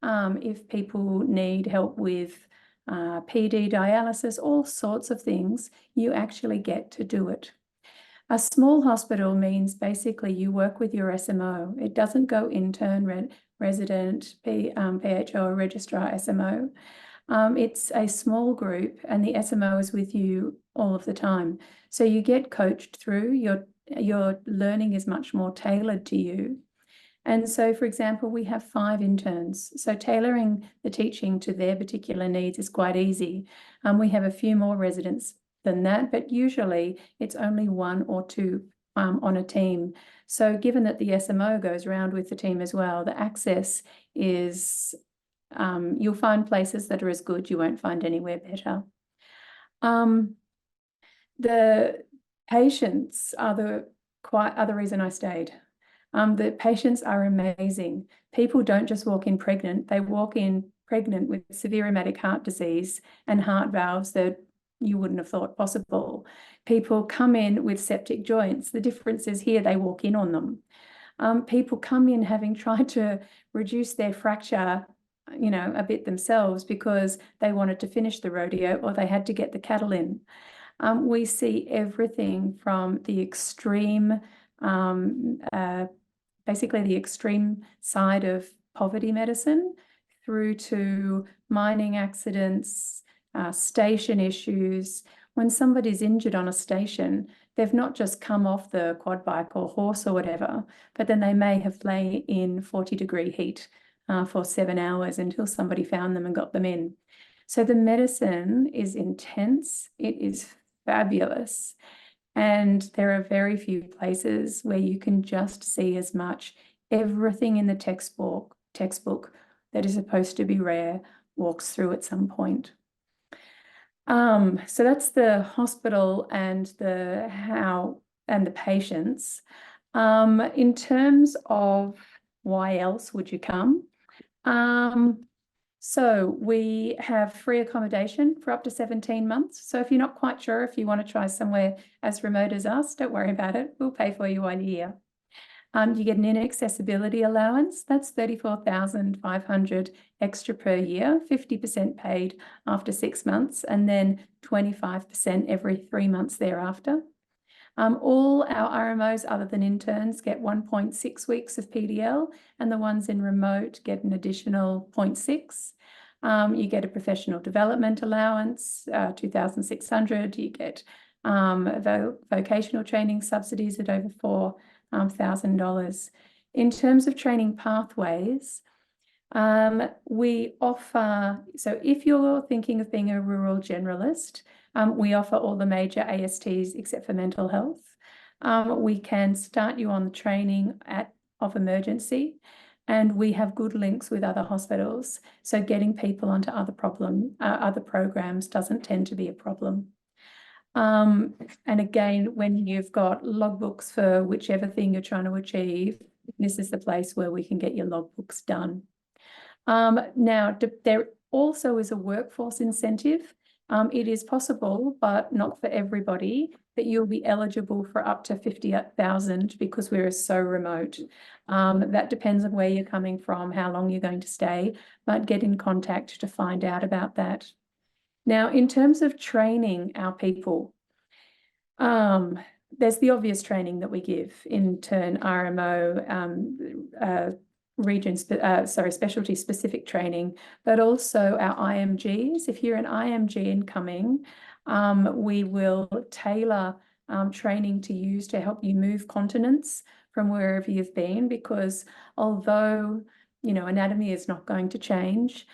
If people need help with PD, dialysis, all sorts of things, you actually get to do it. A small hospital means basically you work with your SMO. It doesn't go intern, resident, PHO or registrar SMO. It's a small group and the SMO is with you all of the time. So you get coached through, your learning is much more tailored to you. And so, for example, we have 5 interns. So tailoring the teaching to their particular needs is quite easy. We have a few more residents than that, but usually it's only 1 or 2 on a team. So given that the SMO goes around with the team as well, the access is, you'll find places that are as good, you won't find anywhere better. The patients are the reason I stayed. The patients are amazing. People don't just walk in pregnant, they walk in pregnant with severe rheumatic heart disease and heart valves that you wouldn't have thought possible. People come in with septic joints. The difference is here they walk in on them. People come in having tried to reduce their fracture, you know, a bit themselves because they wanted to finish the rodeo or they had to get the cattle in. We see everything from the extreme, basically the extreme side of poverty medicine through to mining accidents, station issues. When somebody's injured on a station, they've not just come off the quad bike or horse or whatever, but then they may have lay in 40-degree heat for 7 hours until somebody found them and got them in. So the medicine is intense. It is fabulous. And there are very few places where you can just see as much. Everything in the textbook that is supposed to be rare walks through at some point. So that's the hospital and the patients. In terms of why else would you come? So we have free accommodation for up to 17 months. So if you're not quite sure if you want to try somewhere as remote as us, don't worry about it. We'll pay for you while you're here. You get an inaccessibility allowance. That's $34,500 extra per year, 50% paid after 6 months, and then 25% every 3 months thereafter. All our RMOs other than interns get 1.6 weeks of PDL, and the ones in remote get an additional 0.6. You get a professional development allowance, $2,600. You get vocational training subsidies at over $4,000. In terms of training pathways, we offer, so if you're thinking of being a rural generalist, we offer all the major ASTs except for mental health. We can start you on the training of emergency, and we have good links with other hospitals. So getting people onto other programs doesn't tend to be a problem. And again, when you've got logbooks for whichever thing you're trying to achieve, this is the place where we can get your logbooks done. Now, there also is a workforce incentive. It is possible, but not for everybody, that you'll be eligible for up to 50,000 because we're so remote. That depends on where you're coming from, how long you're going to stay, but get in contact to find out about that. Now, in terms of training our people, there's the obvious training that we give, intern, RMO, specialty specific training, but also our IMGs. If you're an IMG incoming, we will tailor training to use to help you move continents from wherever you've been, because although, you know, anatomy is not going to change,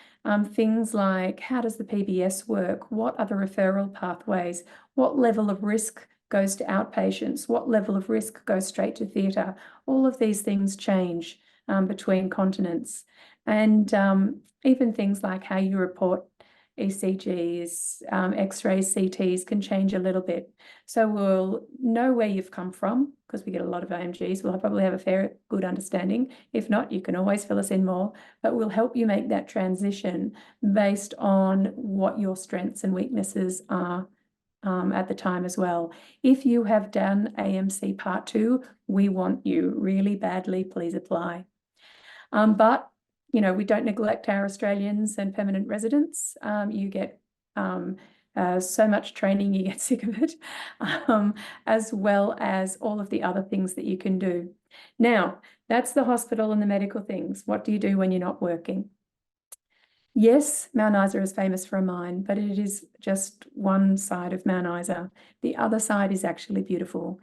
things like how does the PBS work? What are the referral pathways? What level of risk goes to outpatients? What level of risk goes straight to theatre? All of these things change between continents, and even things like how you report ECGs, X-rays, CTs can change a little bit. So we'll know where you've come from, because we get a lot of IMGs. We'll probably have a fair, good understanding. If not, you can always fill us in more, but we'll help you make that transition based on what your strengths and weaknesses are at the time as well. If you have done AMC Part 2, we want you really badly, please apply. But, you know, we don't neglect our Australians and permanent residents. You get so much training, you get sick of it, as well as all of the other things that you can do. Now, that's the hospital and the medical things. What do you do when you're not working? Yes, Mount Isa is famous for a mine, but it is just one side of Mount Isa. The other side is actually beautiful.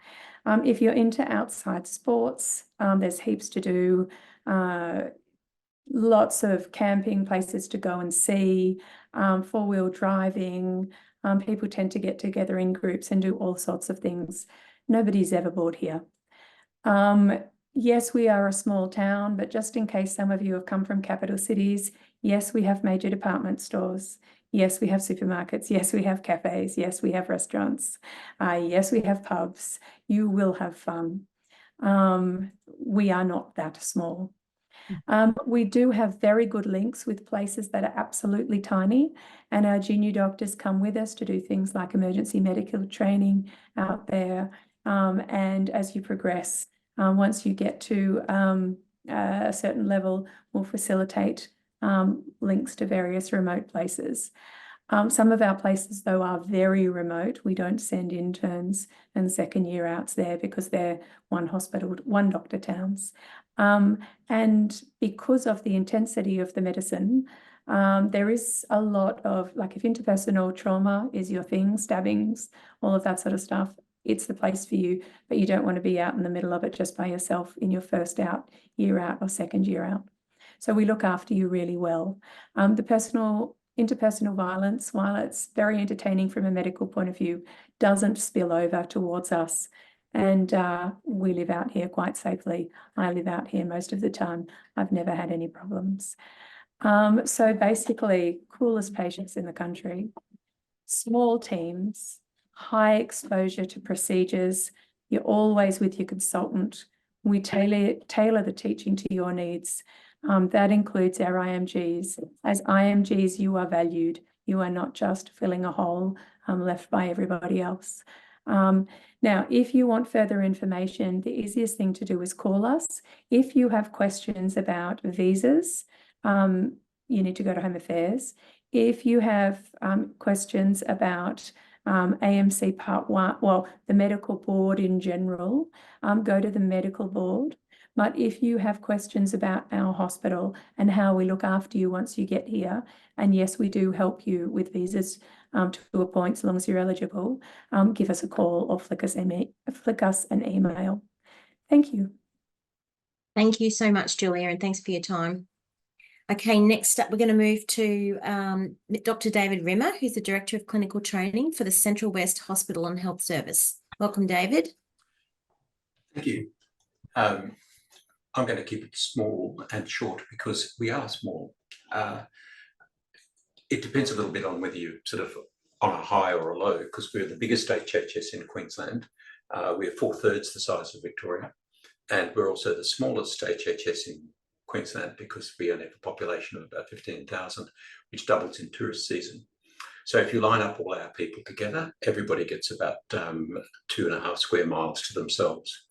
If you're into outside sports, there's heaps to do. Lots of camping places to go and see, four-wheel driving. People tend to get together in groups and do all sorts of things. Nobody's ever bored here. Yes, we are a small town, but just in case some of you have come from capital cities, yes, we have major department stores. Yes, we have supermarkets. Yes, we have cafes. Yes, we have restaurants. Yes, we have pubs. You will have fun. We are not that small. We do have very good links with places that are absolutely tiny, and our junior doctors come with us to do things like emergency medical training out there. And as you progress, once you get to a certain level, we'll facilitate links to various remote places. Some of our places, though, are very remote. We don't send interns and second year outs there because they're one hospital, one doctor towns. And because of the intensity of the medicine, There is a lot of, like, if interpersonal trauma is your thing, stabbings, all of that sort of stuff, it's the place for you, but you don't want to be out in the middle of it just by yourself in your first year out or second year out. So we look after you really well. The interpersonal violence, while it's very entertaining from a medical point of view, doesn't spill over towards us. And we live out here quite safely. I live out here most of the time. I've never had any problems. So basically, coolest patients in the country, small teams, high exposure to procedures. You're always with your consultant. We tailor the teaching to your needs. That includes our IMGs. As IMGs, you are valued. You are not just filling a hole left by everybody else. Now, if you want further information, the easiest thing to do is call us. If you have questions about visas, you need to go to Home Affairs. If you have questions about AMC Part 1, well, the medical board in general, go to the medical board. But if you have questions about our hospital and how we look after you once you get here, and yes, we do help you with visas to a point, so long as you're eligible, give us a call or flick us an email. Thank you. Thank you so much, Julia, and thanks for your time. Okay, next up, we're going to move to Dr. David Rimmer, who's the Director of Clinical Training for the Central West Hospital and Health Service. Welcome, David. Thank you. I'm going to keep it small and short because we are small. It depends a little bit on whether you're sort of on a high or a low, because we're the biggest HHS in Queensland. We're 4/3 the size of Victoria, and we're also the smallest HHS in Queensland because we only have a population of about 15,000, which doubles in tourist season. So if you line up all our people together, everybody gets about 2.5 square miles to themselves.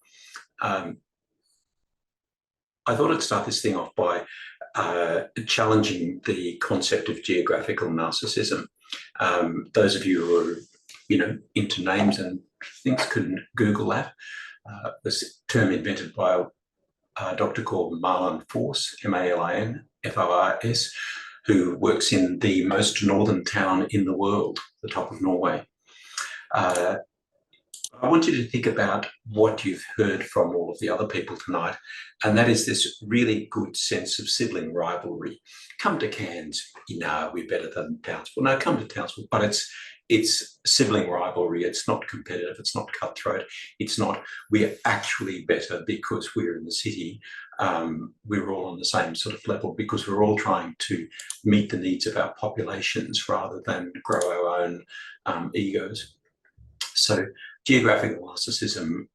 I thought I'd start this thing off by challenging the concept of geographical narcissism. Those of you who are, into names and things can Google that. This term invented by a doctor called Malin Fors, M-A-L-I-N-F-O-R-S, who works in the most northern town in the world, the top of Norway. I want you to think about what you've heard from all of the other people tonight, and that is this really good sense of sibling rivalry. Come to Cairns, we're better than Townsville. No, come to Townsville, but it's sibling rivalry. It's not competitive. It's not cutthroat. It's not, we're actually better because we're in the city. We're all on the same sort of level because we're all trying to meet the needs of our populations rather than grow our own egos. So geographical narcissism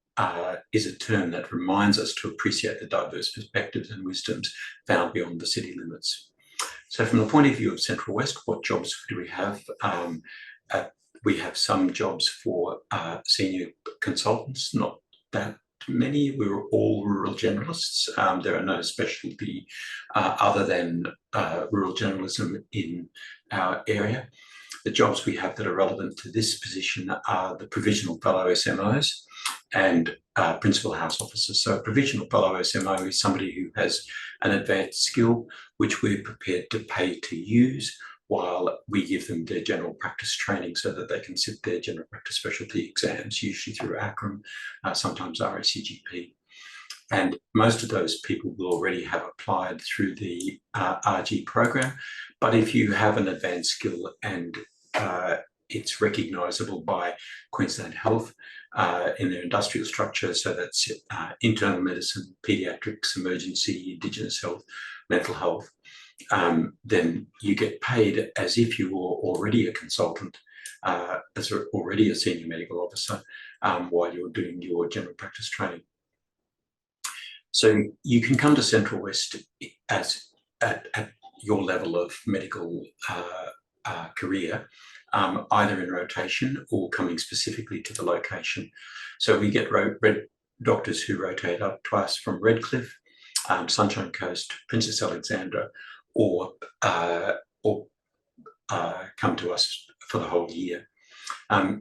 is a term that reminds us to appreciate the diverse perspectives and wisdoms found beyond the city limits. So from the point of view of Central West, what jobs do we have? We have some jobs for senior consultants, not that many. We're all rural generalists. There are no specialty other than rural generalism in our area. The jobs we have that are relevant to this position are the provisional fellow SMOs and principal house officers. So a provisional fellow SMO is somebody who has an advanced skill which we're prepared to pay to use while we give them their general practice training so that they can sit their general practice specialty exams, usually through ACRRRM, sometimes RACGP. And most of those people will already have applied through the RG program. But if you have an advanced skill and it's recognisable by Queensland Health in their industrial structure, so that's internal medicine, paediatrics, emergency, Indigenous health, mental health, then you get paid as if you were already a consultant, as already a senior medical officer while you're doing your general practice training. So you can come to Central West as at your level of medical career, either in rotation or coming specifically to the location. So we get doctors who rotate up to us from Redcliffe, Sunshine Coast, Princess Alexandra, or come to us for the whole year.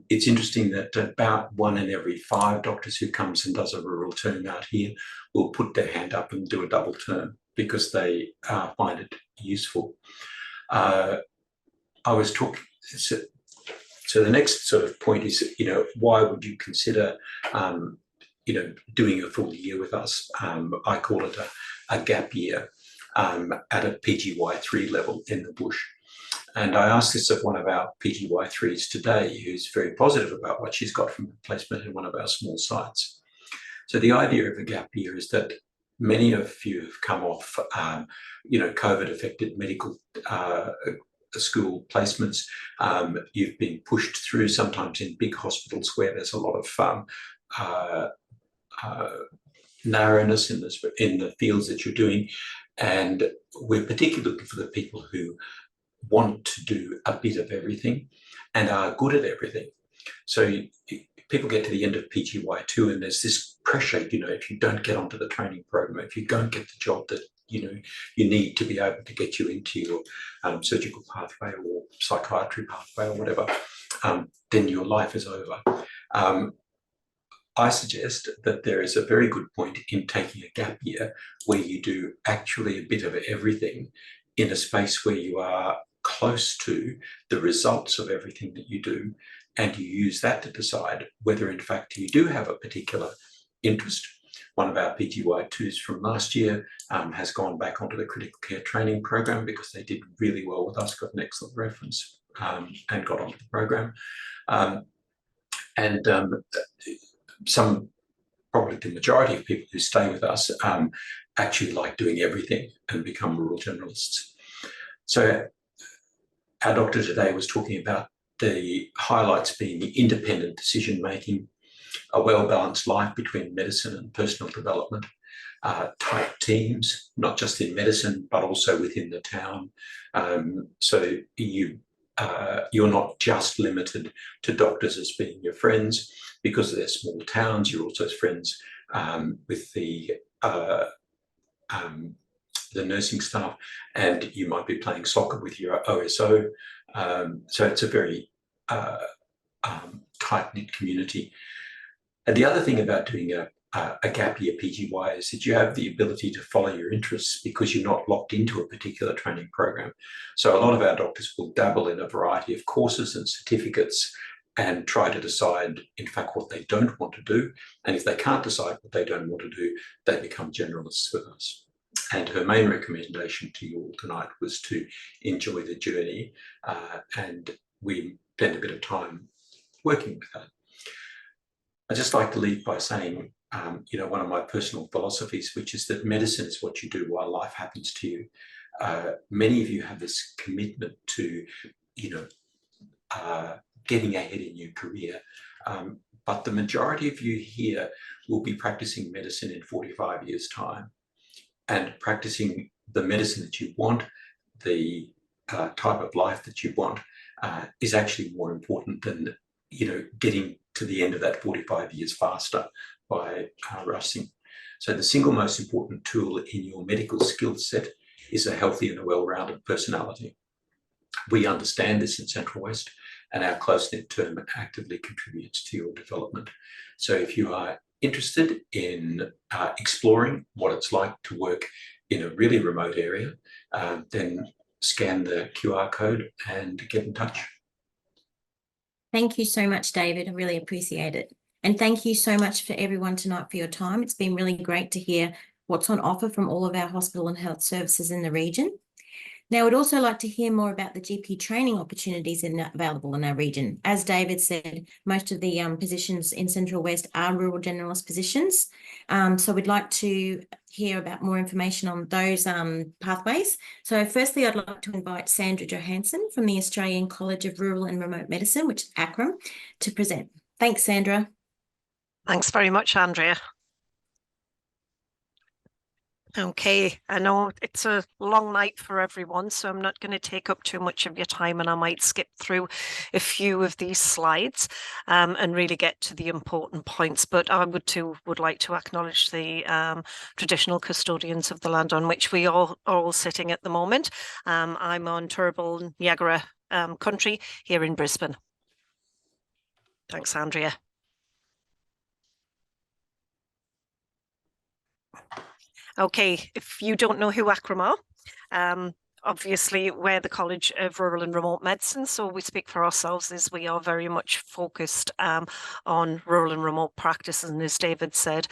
It's interesting that about 1 in every 5 doctors who comes and does a rural term out here will put their hand up and do a double term because they find it useful. I was talking, so the next sort of point is, why would you consider, doing a full year with us? I call it a gap year at a PGY3 level in the bush. And I asked this of one of our PGY3s today, who's very positive about what she's got from the placement in one of our small sites. So the idea of a gap year is that many of you have come off, COVID-affected medical school placements. You've been pushed through sometimes in big hospitals where there's a lot of narrowness in the fields that you're doing. And we're particularly looking for the people who want to do a bit of everything and are good at everything. So people get to the end of PGY2 and there's this pressure, if you don't get onto the training program, if you don't get the job that you need to be able to get you into your surgical pathway or psychiatry pathway or whatever, then your life is over. I suggest that there is a very good point in taking a gap year where you do actually a bit of everything in a space where you are close to the results of everything that you do, and you use that to decide whether in fact you do have a particular interest. One of our PGY2s from last year has gone back onto the critical care training program because they did really well with us, got an excellent reference and got onto the program. Probably the majority of people who stay with us actually like doing everything and become rural generalists. So our doctor today was talking about the highlights being the independent decision-making, a well-balanced life between medicine and personal development, tight teams, not just in medicine, but also within the town. So you're not just limited to doctors as being your friends. Because they're small towns, you're also friends with the nursing staff, and you might be playing soccer with your OSO. So it's a very tight-knit community. And the other thing about doing a gap year PGY is that you have the ability to follow your interests because you're not locked into a particular training program. So a lot of our doctors will dabble in a variety of courses and certificates and try to decide, in fact, what they don't want to do. And if they can't decide what they don't want to do, they become generalists with us. And her main recommendation to you all tonight was to enjoy the journey, and we spend a bit of time working with that. I'd just like to leave by saying, one of my personal philosophies, which is that medicine is what you do while life happens to you. Many of you have this commitment to, getting ahead in your career. But the majority of you here will be practicing medicine in 45 years' time, and practicing the medicine that you want, the type of life that you want, is actually more important than, getting to the end of that 45 years faster by rushing. So the single most important tool in your medical skill set is a healthy and a well-rounded personality. We understand this in Central West, and our close-knit term actively contributes to your development. So if you are interested in exploring what it's like to work in a really remote area, then scan the QR code and get in touch. Thank you so much, David. I really appreciate it. And thank you so much for everyone tonight for your time. It's been really great to hear what's on offer from all of our hospital and health services in the region. Now, I'd also like to hear more about the GP training opportunities available in our region. As David said, most of the positions in Central West are rural generalist positions. So we'd like to hear about more information on those pathways. So firstly, I'd like to invite Sandra Johansson from the Australian College of Rural and Remote Medicine, which is ACRRRM, to present. Thanks, Sandra. Thanks very much, Andrea. Okay, I know it's a long night for everyone, so I'm not going to take up too much of your time, and I might skip through a few of these slides and really get to the important points. But I would like to acknowledge the traditional custodians of the land on which we are all sitting at the moment. I'm on Turrbal Niagara country here in Brisbane. Thanks, Andrea. Okay, if you don't know who ACRRRM are, obviously, we're the College of Rural and Remote Medicine, so we speak for ourselves as we are very much focused on rural and remote practices. And as David said,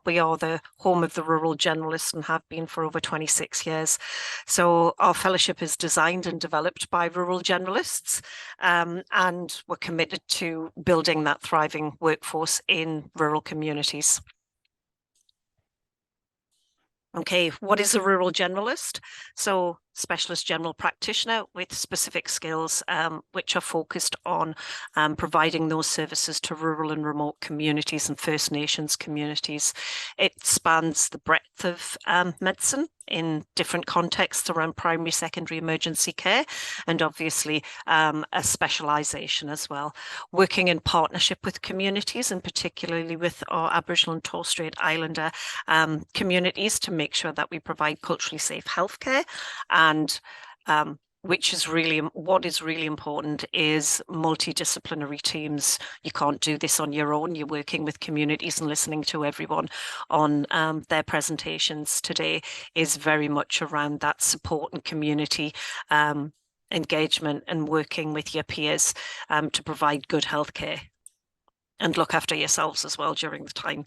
we are the home of the rural generalists and have been for over 26 years. So our fellowship is designed and developed by rural generalists, and we're committed to building that thriving workforce in rural communities. Okay, what is a rural generalist? So specialist general practitioner with specific skills which are focused on providing those services to rural and remote communities and First Nations communities. It spans the breadth of medicine in different contexts around primary, secondary, emergency care, and obviously a specialisation as well. Working in partnership with communities, and particularly with our Aboriginal and Torres Strait Islander communities, to make sure that we provide culturally safe healthcare. And what is really important is multidisciplinary teams. You can't do this on your own. You're working with communities, and listening to everyone on their presentations today is very much around that support and community engagement, and working with your peers to provide good healthcare and look after yourselves as well during the time.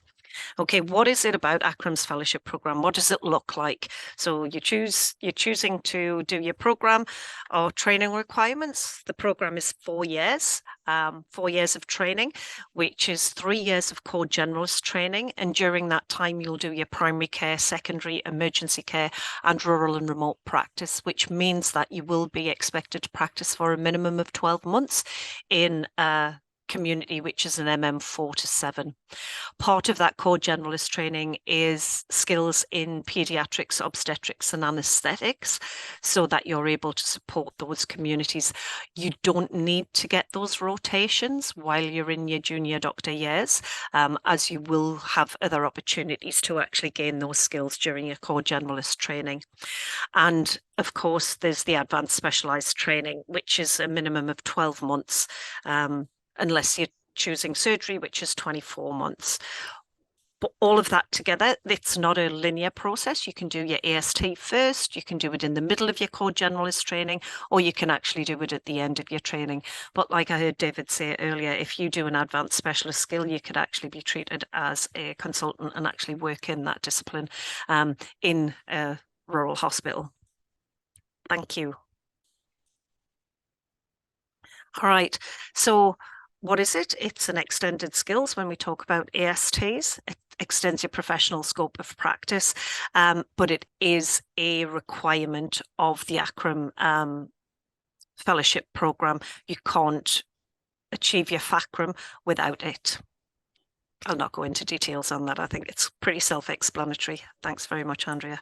Okay, what is it about ACRRRM's fellowship program? What does it look like? So you're choosing to do your program or training requirements. The program is 4 years, 4 years of training, which is 3 years of core generalist training. And during that time, you'll do your primary care, secondary, emergency care, and rural and remote practice, which means that you will be expected to practice for a minimum of 12 months in community, which is an MM4 to 7. Part of that core generalist training is skills in paediatrics, obstetrics, and anaesthetics, so that you're able to support those communities. You don't need to get those rotations while you're in your junior doctor years, as you will have other opportunities to actually gain those skills during your core generalist training. And of course, there's the advanced specialised training, which is a minimum of 12 months, unless you're choosing surgery, which is 24 months. But all of that together, it's not a linear process. You can do your AST first, you can do it in the middle of your core generalist training, or you can actually do it at the end of your training. But like I heard David say earlier, if you do an advanced specialist skill, you could actually be treated as a consultant and actually work in that discipline in a rural hospital. Thank you. All right, so what is it? It's an extended skills. When we talk about ASTs, it extends your professional scope of practice, but it is a requirement of the ACRRRM fellowship program. You can't achieve your FACRRM without it. I'll not go into details on that. I think it's pretty self-explanatory. Thanks very much, Andrea.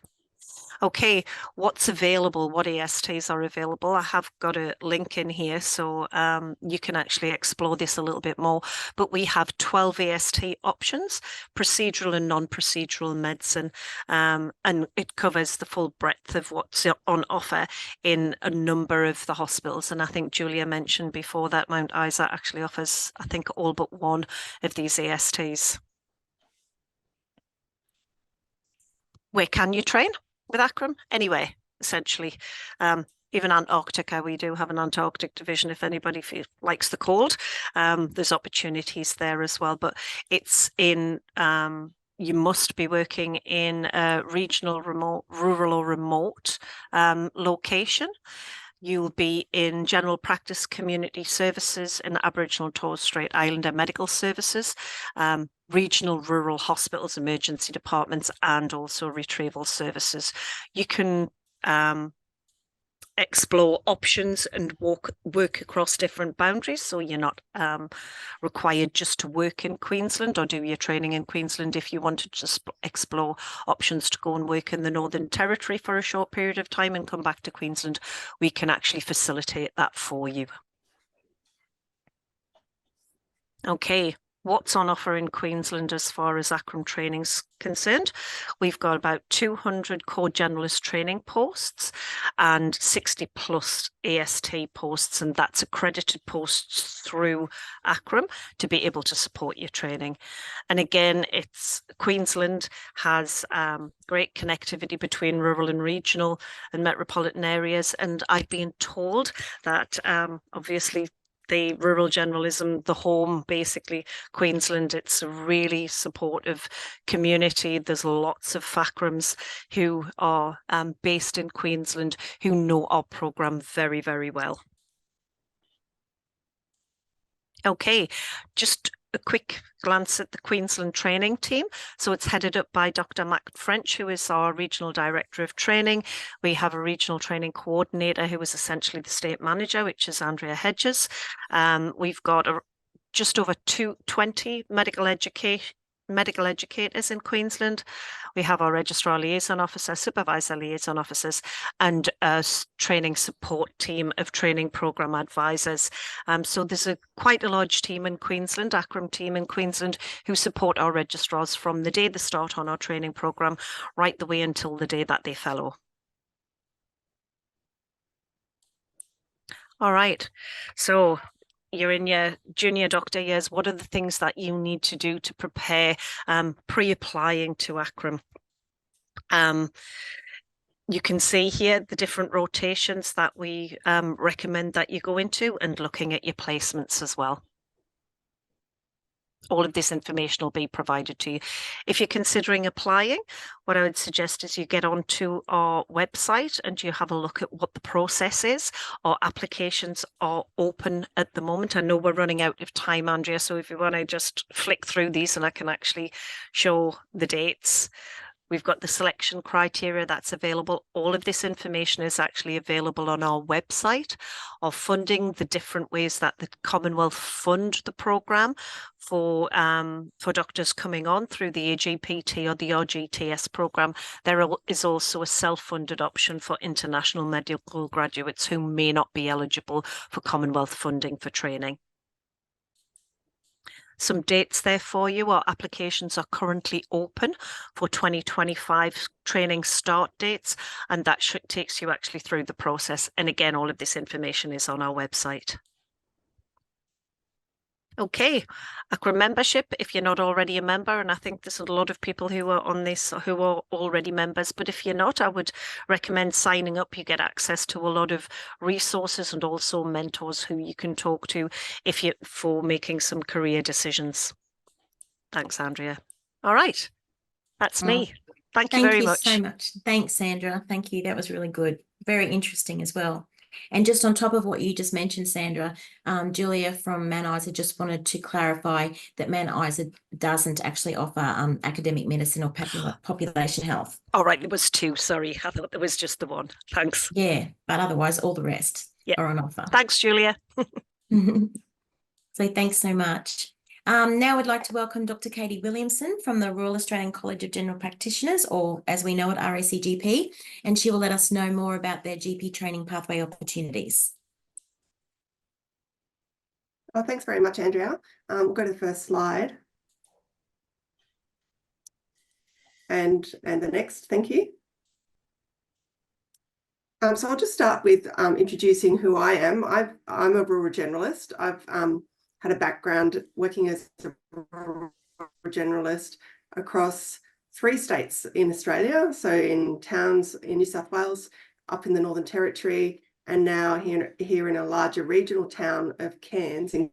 Okay, what's available? What ASTs are available? I have got a link in here, so you can actually explore this a little bit more. But we have 12 AST options, procedural and non-procedural medicine, and it covers the full breadth of what's on offer in a number of the hospitals. And I think Julia mentioned before that Mount Isa actually offers, I think, all but one of these ASTs. Where can you train with ACRRRM? Anyway, essentially. Even Antarctica, we do have an Antarctic division if anybody likes the cold. There's opportunities there as well, but it's in, you must be working in a regional, remote, rural or remote location. You'll be in general practice, community services, and Aboriginal and Torres Strait Islander medical services, regional rural hospitals, emergency departments, and also retrieval services. You can explore options and work across different boundaries, so you're not required just to work in Queensland or do your training in Queensland. If you want to just explore options to go and work in the Northern Territory for a short period of time and come back to Queensland, we can actually facilitate that for you. Okay, what's on offer in Queensland as far as ACRRM training's concerned. We've got about 200 core generalist training posts and 60 plus AST posts, and that's accredited posts through ACRRM to be able to support your training. And again, Queensland has great connectivity between rural and regional and metropolitan areas, and I've been told that obviously the rural generalism, the home, basically Queensland, it's a really supportive community. There's lots of FACRMs who are based in Queensland who know our programme very, very well. Okay, just a quick glance at the Queensland training team. So it's headed up by Dr. Mac French, who is our Regional Director of Training. We have a Regional Training Coordinator who is essentially the State Manager, which is Andrea Hedges. We've got just over 20 medical educators in Queensland. We have our Registrar Liaison Officer, Supervisor Liaison Officers, and a training support team of training programme advisors. So there's quite a large team in Queensland, ACRRM team in Queensland, who support our registrars from the day they start on our training programme right the way until the day that they fellow. All right, so you're in your junior doctor years. What are the things that you need to do to prepare pre-applying to ACRRM? You can see here the different rotations that we recommend that you go into, and looking at your placements as well. All of this information will be provided to you. If you're considering applying, what I would suggest is you get onto our website and you have a look at what the process is. Our applications are open at the moment. I know we're running out of time, Andrea, so if you want to just flick through these and I can actually show the dates. We've got the selection criteria that's available. All of this information is actually available on our website. Our funding, the different ways that the Commonwealth fund the programme for doctors coming on through the AGPT or the RGTS programme. There is also a self-funded option for international medical graduates who may not be eligible for Commonwealth funding for training. Some dates there for you. Our applications are currently open for 2025 training start dates, and that takes you actually through the process. And again, all of this information is on our website. Okay, ACRRM membership, if you're not already a member, and I think there's a lot of people who are on this who are already members, but if you're not, I would recommend signing up. You get access to a lot of resources and also mentors who you can talk to for making some career decisions. Thanks, Andrea. All right, that's me. Thank you very much. Thank you so much. Thanks, Sandra. Thank you. That was really good. Very interesting as well. And just on top of what you just mentioned, Sandra, Julia from Mount Isa just wanted to clarify that Mount Isa doesn't actually offer academic medicine or population health. All right, it was two. Sorry, I thought there was just the one. Thanks. Yeah, but otherwise all the rest are on offer. Thanks, Julia. So thanks so much. Now we'd like to welcome Dr. Katie Williamson from the Royal Australian College of General Practitioners, or as we know it, RACGP, and she will let us know more about their GP training pathway opportunities. Oh, thanks very much, Andrea. We'll go to the first slide. And the next, thank you. So I'll just start with introducing who I am. I'm a rural generalist. I've had a background working as a rural generalist across 3 states in Australia. So in towns in New South Wales, up in the Northern Territory, and now here in a larger regional town of Cairns in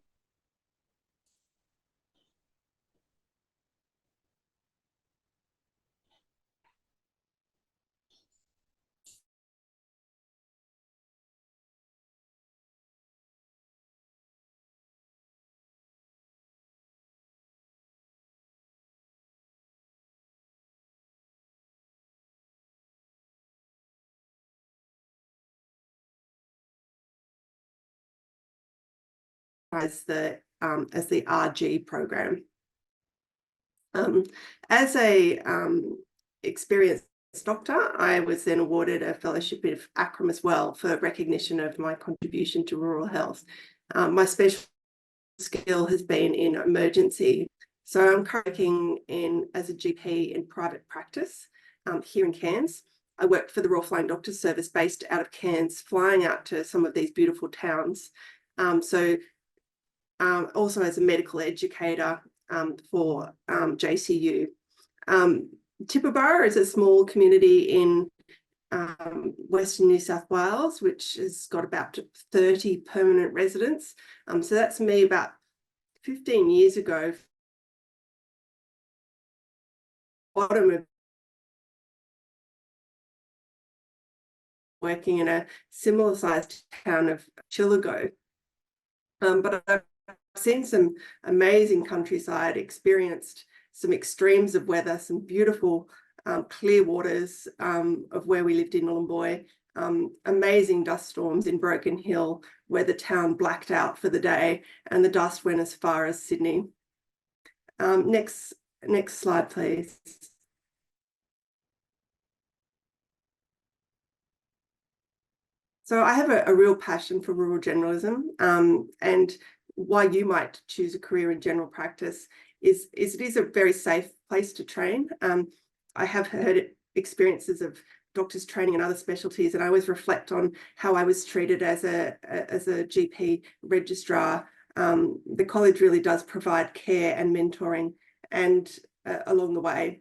as the RG program. As a experienced doctor, I was then awarded a fellowship of ACRRM as well for recognition of my contribution to rural health. My specialism skill has been in emergency. So I'm currently working as a GP in private practice here in Cairns. I work for the Royal Flying Doctor Service based out of Cairns, flying out to some of these beautiful towns. Also as a medical educator for JCU. Tibooburra is a small community in Western New South Wales, which has got about 30 permanent residents. So that's me about 15 years ago. Bottom of working in a similar sized town of Chillago. But I've seen some amazing countryside, experienced some extremes of weather, some beautiful clear waters of where we lived in Nhulunbuy, amazing dust storms in Broken Hill, where the town blacked out for the day and the dust went as far as Sydney. Next slide, please. So I have a real passion for rural generalism, and why you might choose a career in general practice is it is a very safe place to train. I have heard experiences of doctors training in other specialties, and I always reflect on how I was treated as a GP registrar. The college really does provide care and mentoring and along the way.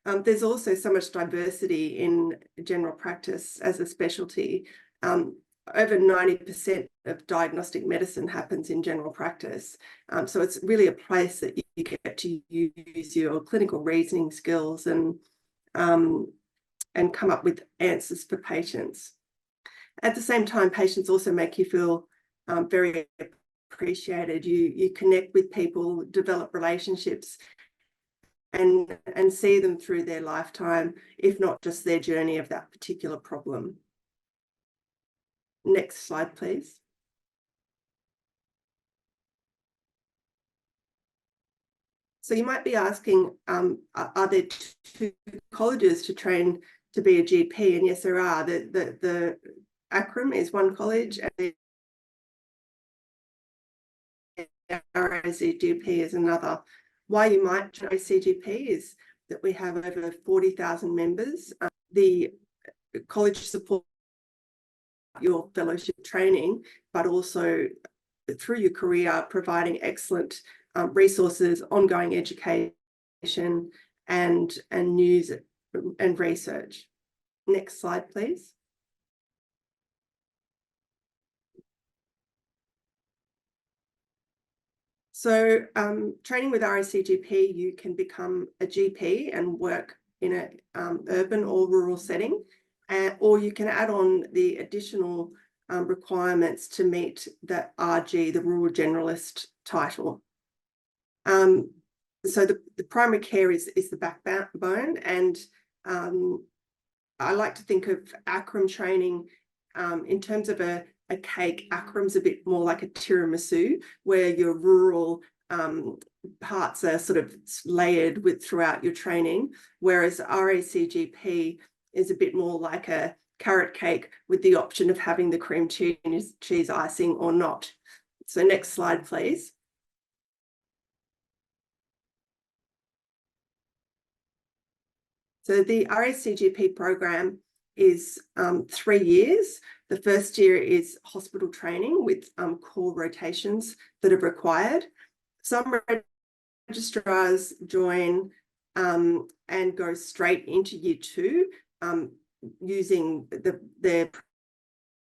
There's also so much diversity in general practice as a specialty. Over 90% of diagnostic medicine happens in general practice. So it's really a place that you get to use your clinical reasoning skills and come up with answers for patients. At the same time, patients also make you feel very appreciated. You connect with people, develop relationships, and see them through their lifetime, if not just their journey of that particular problem. Next slide, please. So you might be asking, are there two colleges to train to be a GP? And yes, there are. The ACRRRM is one college, and the RACGP is another. Why you might join RACGP is that we have over 40,000 members. The college supports your fellowship training, but also through your career, providing excellent resources, ongoing education, and news and research. Next slide, please. So training with RACGP, you can become a GP and work in an urban or rural setting, or you can add on the additional requirements to meet the RG, the Rural Generalist title. So the primary care is the backbone, and I like to think of ACRRRM training in terms of a cake. ACRRRM's a bit more like a tiramisu, where your rural parts are sort of layered throughout your training, whereas RACGP is a bit more like a carrot cake with the option of having the cream cheese icing or not. So next slide, please. So the RACGP program is 3 years. The first year is hospital training with core rotations that are required. Some registrars join and go straight into year 2 using their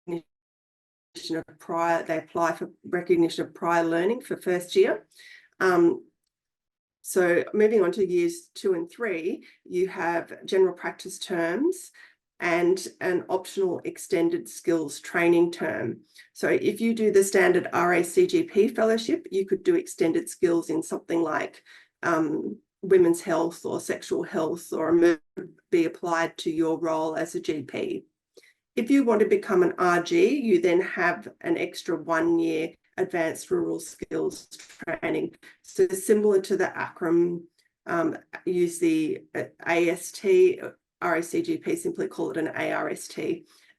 recognition of prior. They apply for recognition of prior learning for first year. So moving on to years 2 and 3, you have general practice terms and an optional extended skills training term. So if you do the standard RACGP fellowship, you could do extended skills in something like women's health or sexual health, or be applied to your role as a GP. If you want to become an RG, you then have an extra 1 year advanced rural skills training. So similar to the ACRRRM, use the AST, RACGP simply call it an ARST,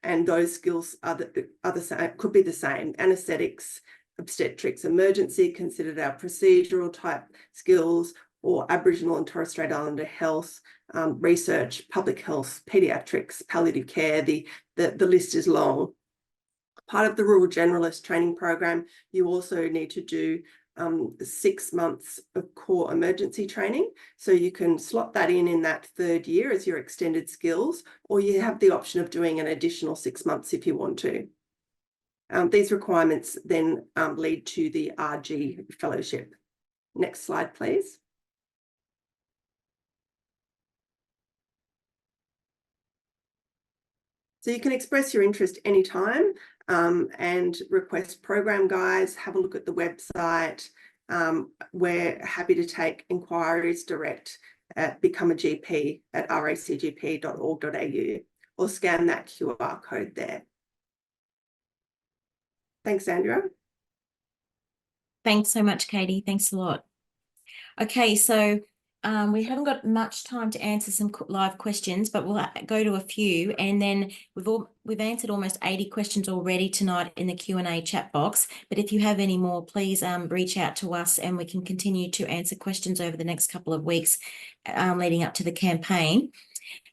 and those skills are the same, could be the same: anaesthetics, obstetrics emergency considered our procedural type skills, or Aboriginal and Torres Strait Islander health, research, public health, paediatrics, palliative care. The list is long. Part of the Rural Generalist Training Program, you also need to do 6 months of core emergency training. So you can slot that in that 3rd year as your extended skills, or you have the option of doing an additional 6 months if you want to. These requirements then lead to the RG fellowship. Next slide, please. So you can express your interest anytime and request program guides, have a look at the website. We're happy to take inquiries direct at Become a GP at racgp.org.au, or scan that QR code there. Thanks, Andrea. Thanks so much, Katie. Thanks a lot. Okay, so we haven't got much time to answer some live questions, but we'll go to a few, and then we've answered almost 80 questions already tonight in the Q&A chat box. But if you have any more, please reach out to us, and we can continue to answer questions over the next couple of weeks leading up to the campaign.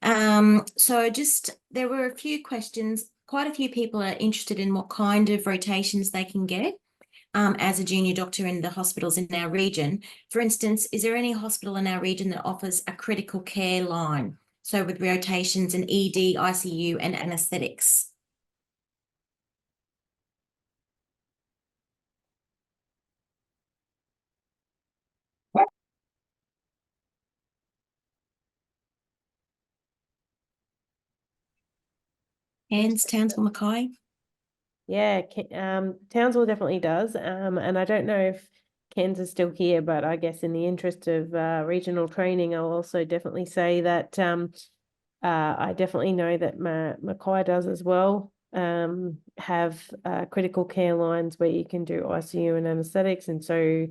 So there were a few questions. Quite a few people are interested in what kind of rotations they can get as a junior doctor in the hospitals in our region. For instance, is there any hospital in our region that offers a critical care line? So with rotations in ED, ICU and anaesthetics. Cairns, Townsville, Mackay? Yeah, Townsville definitely does. And I don't know if Cairns is still here, but I guess in the interest of regional training, I'll also definitely say that I definitely know that Mackay does as well. Have critical care lines where you can do ICU and anaesthetics, and so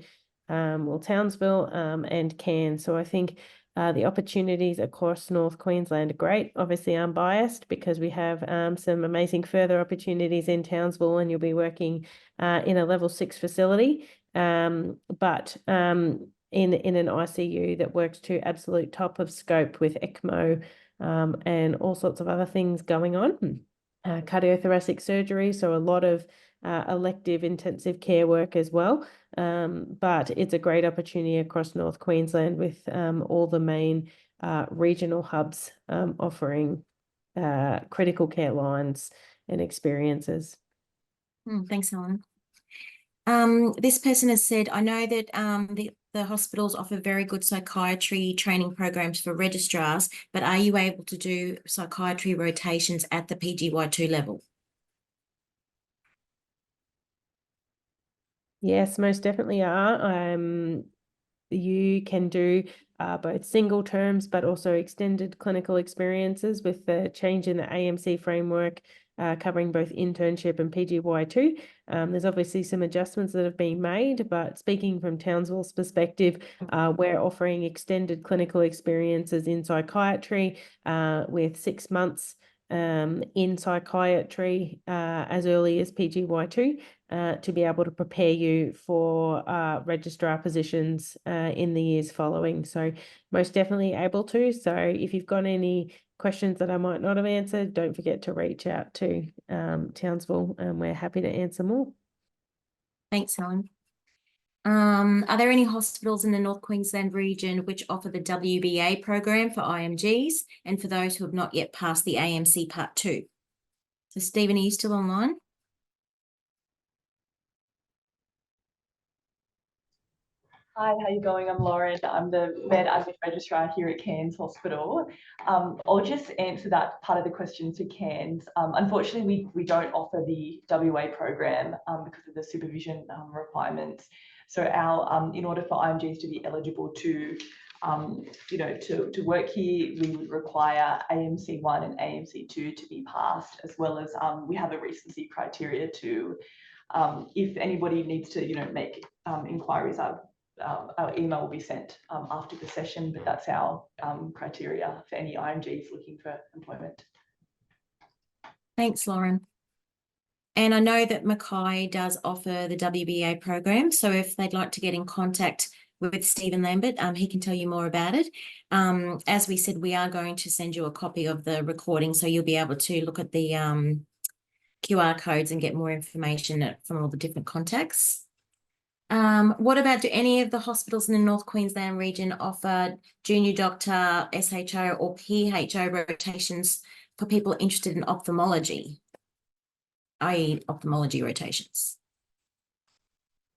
Townsville and Cairns. So I think the opportunities across North Queensland are great. Obviously, I'm biased because we have some amazing further opportunities in Townsville, and you'll be working in a level 6 facility, but in an ICU that works to absolute top of scope with ECMO and all sorts of other things going on. Cardiothoracic surgery, so a lot of elective intensive care work as well. But it's a great opportunity across North Queensland with all the main regional hubs offering critical care lines and experiences. Thanks, Helen. This person has said, I know that the hospitals offer very good psychiatry training programs for registrars, but are you able to do psychiatry rotations at the PGY2 level? Yes, most definitely are. You can do both single terms, but also extended clinical experiences with the change in the AMC framework covering both internship and PGY2. There's obviously some adjustments that have been made, but speaking from Townsville's perspective, we're offering extended clinical experiences in psychiatry with 6 months in psychiatry as early as PGY2 to be able to prepare you for registrar positions in the years following. So most definitely able to. So if you've got any questions that I might not have answered, don't forget to reach out to Townsville, and we're happy to answer more. Thanks, Helen. Are there any hospitals in the North Queensland region which offer the WBA program for IMGs and for those who have not yet passed the AMC Part 2? So Stephen, are you still online? Hi, how you going? I'm Lauren. I'm the Med Admin Registrar here at Cairns Hospital. I'll just answer that part of the question to Cairns. Unfortunately, we don't offer the WA program because of the supervision requirements. So our in order for IMGs to be eligible to to work here, we would require AMC 1 and AMC 2 to be passed, as well as we have a recency criteria to if anybody needs to make inquiries. Our email will be sent after the session, but that's our criteria for any IMGs looking for employment. Thanks, Lauren. And I know that Mackay does offer the WBA program. So if they'd like to get in contact with Stephen Lambert, he can tell you more about it. As we said, we are going to send you a copy of the recording, so you'll be able to look at the QR codes and get more information from all the different contacts. What about, do any of the hospitals in the North Queensland region offer junior doctor, SHO or PHO rotations for people interested in ophthalmology, i.e. ophthalmology rotations?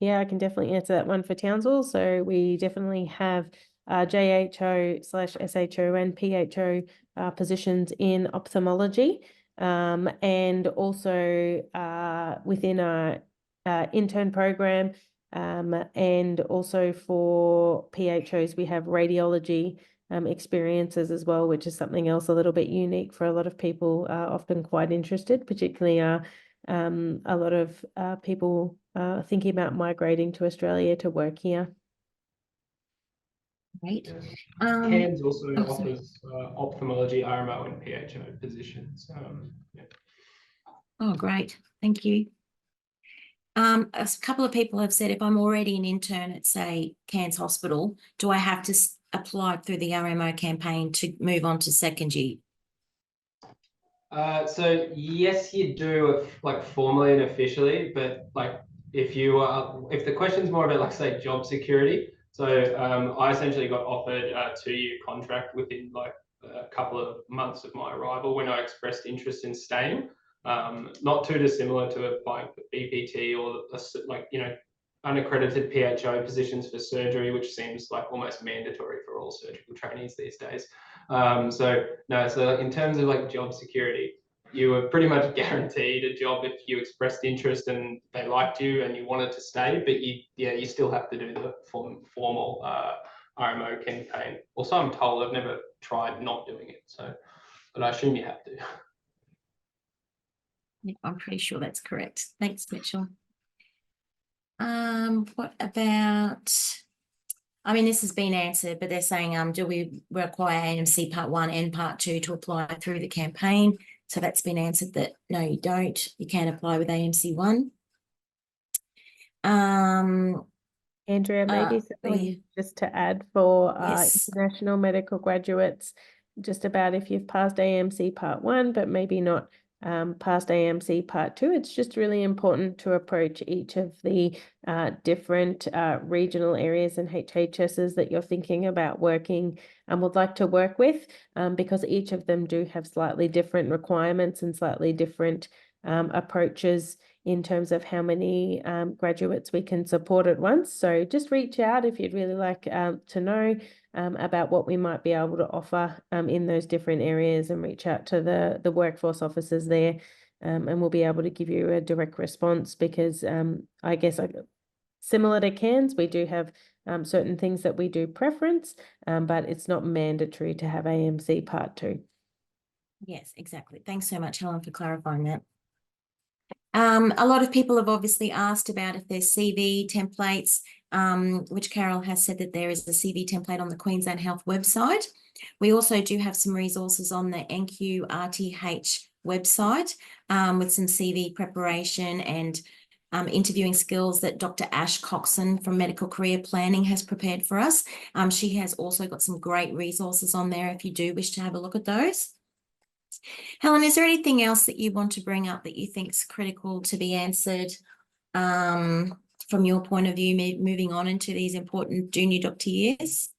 Yeah, I can definitely answer that one for Townsville. So we definitely have JHO/SHO and PHO positions in ophthalmology, and also within our intern program, and also for PHOs we have radiology experiences as well, which is something else a little bit unique for a lot of people, often quite interested, particularly a lot of people thinking about migrating to Australia to work here. Great. Cairns also sorry. offers ophthalmology, RMO and PHO positions. Yeah. Oh, great. Thank you. A couple of people have said, if I'm already an intern at, say, Cairns Hospital, do I have to apply through the RMO campaign to move on to second year? So yes, you do, like formally and officially, but like if the question's more about, like, say, job security. So I essentially got offered a 2-year contract within like a couple of months of my arrival when I expressed interest in staying. Not too dissimilar to applying for BPT or like, you know, unaccredited PHO positions for surgery, which seems like almost mandatory for all surgical trainees these days. So in terms of like job security, you were pretty much guaranteed a job if you expressed interest and they liked you and you wanted to stay, but you still have to do the formal RMO campaign. Also, I'm told, I've never tried not doing it, so, but I assume you have to. Yeah, I'm pretty sure that's correct. Thanks, Mitchell. What about, I mean, this has been answered, but they're saying, do we require AMC Part 1 and Part 2 to apply through the campaign? So that's been answered that no, you don't. You can apply with AMC 1. Andrea, maybe something just to add for Yes. international medical graduates, just about if you've passed AMC Part 1, but maybe not past AMC Part 2, it's just really important to approach each of the different regional areas and HHSs that you're thinking about working and would like to work with, because each of them do have slightly different requirements and slightly different approaches in terms of how many graduates we can support at once. So just reach out if you'd really like to know about what we might be able to offer in those different areas, and reach out to the workforce officers there, and we'll be able to give you a direct response, because I guess similar to Cairns, we do have certain things that we do preference, but it's not mandatory to have AMC Part 2. Yes, exactly. Thanks so much, Helen, for clarifying that. A lot of people have obviously asked about if there's CV templates, which Carol has said that there is a CV template on the Queensland Health website. We also do have some resources on the NQRTH website with some CV preparation and interviewing skills that Dr. Ash Coxon from Medical Career Planning has prepared for us. She has also got some great resources on there if you do wish to have a look at those. Helen, is there anything else that you want to bring up that you think is critical to be answered from your point of view, moving on into these important junior doctor years?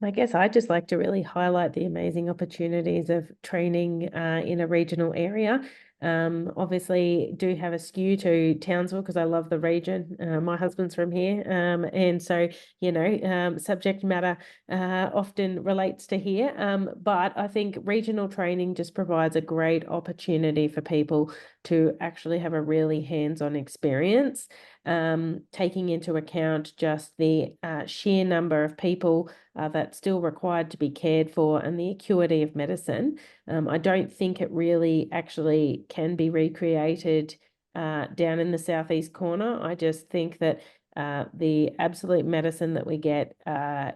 I guess I'd just like to really highlight the amazing opportunities of training in a regional area. Obviously do have a skew to Townsville because I love the region. My husband's from here, and so, you know, subject matter often relates to here, but I think regional training just provides a great opportunity for people to actually have a really hands-on experience, taking into account just the sheer number of people that's still required to be cared for and the acuity of medicine. I don't think it really actually can be recreated down in the southeast corner. I just think that the absolute medicine that we get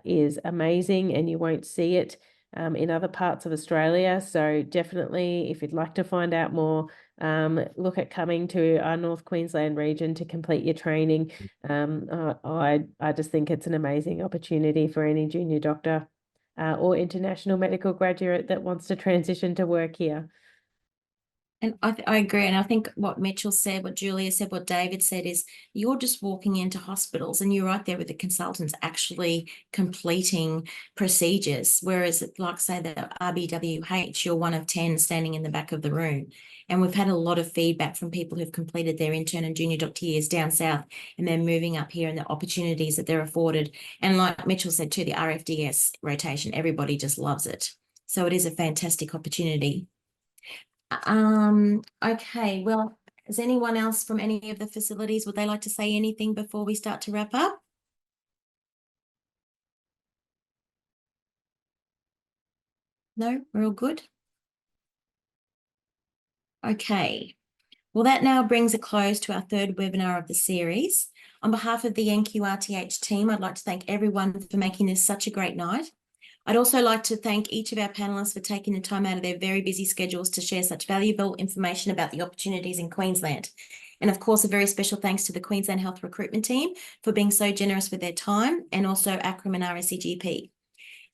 is amazing, and you won't see it in other parts of Australia. So definitely, if you'd like to find out more, look at coming to our North Queensland region to complete your training. I just think it's an amazing opportunity for any junior doctor or international medical graduate that wants to transition to work here. And I agree. And I think what Mitchell said, what Julia said, what David said is you're just walking into hospitals and you're right there with the consultants actually completing procedures. Whereas like say the RBWH, you're one of 10 standing in the back of the room. And we've had a lot of feedback from people who've completed their intern and junior doctor years down south and they're moving up here and the opportunities that they're afforded. And like Mitchell said too, the RFDS rotation, everybody just loves it. So it is a fantastic opportunity. Okay, well, is anyone else from any of the facilities, would they like to say anything before we start to wrap up? No, we're all good. Okay, well, that now brings a close to our third webinar of the series. On behalf of the NQRTH team, I'd like to thank everyone for making this such a great night. I'd also like to thank each of our panellists for taking the time out of their very busy schedules to share such valuable information about the opportunities in Queensland. And of course, a very special thanks to the Queensland Health Recruitment team for being so generous with their time, and also ACRRRM and RACGP.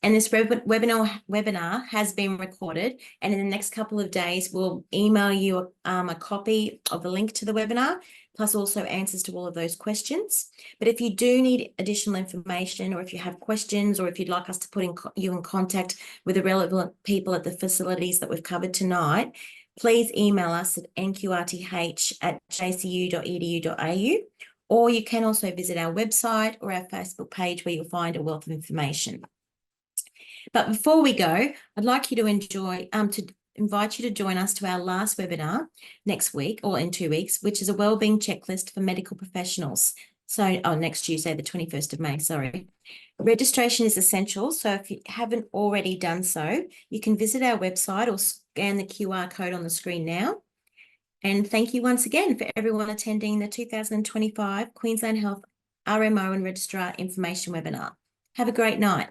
And this webinar has been recorded, and in the next couple of days, we'll email you a copy of the link to the webinar, plus also answers to all of those questions. But if you do need additional information, or if you have questions, or if you'd like us to put you in contact with the relevant people at the facilities that we've covered tonight, please email us at nqrth@jcu.edu.au, or you can also visit our website or our Facebook page where you'll find a wealth of information. But before we go, I'd like you to invite you to join us to our last webinar next week, or in 2 weeks, which is a wellbeing checklist for medical professionals. So, next Tuesday, the 21st of May, sorry. Registration is essential. So if you haven't already done so, you can visit our website or scan the QR code on the screen now. And thank you once again for everyone attending the 2025 Queensland Health RMO and Registrar Information Webinar. Have a great night.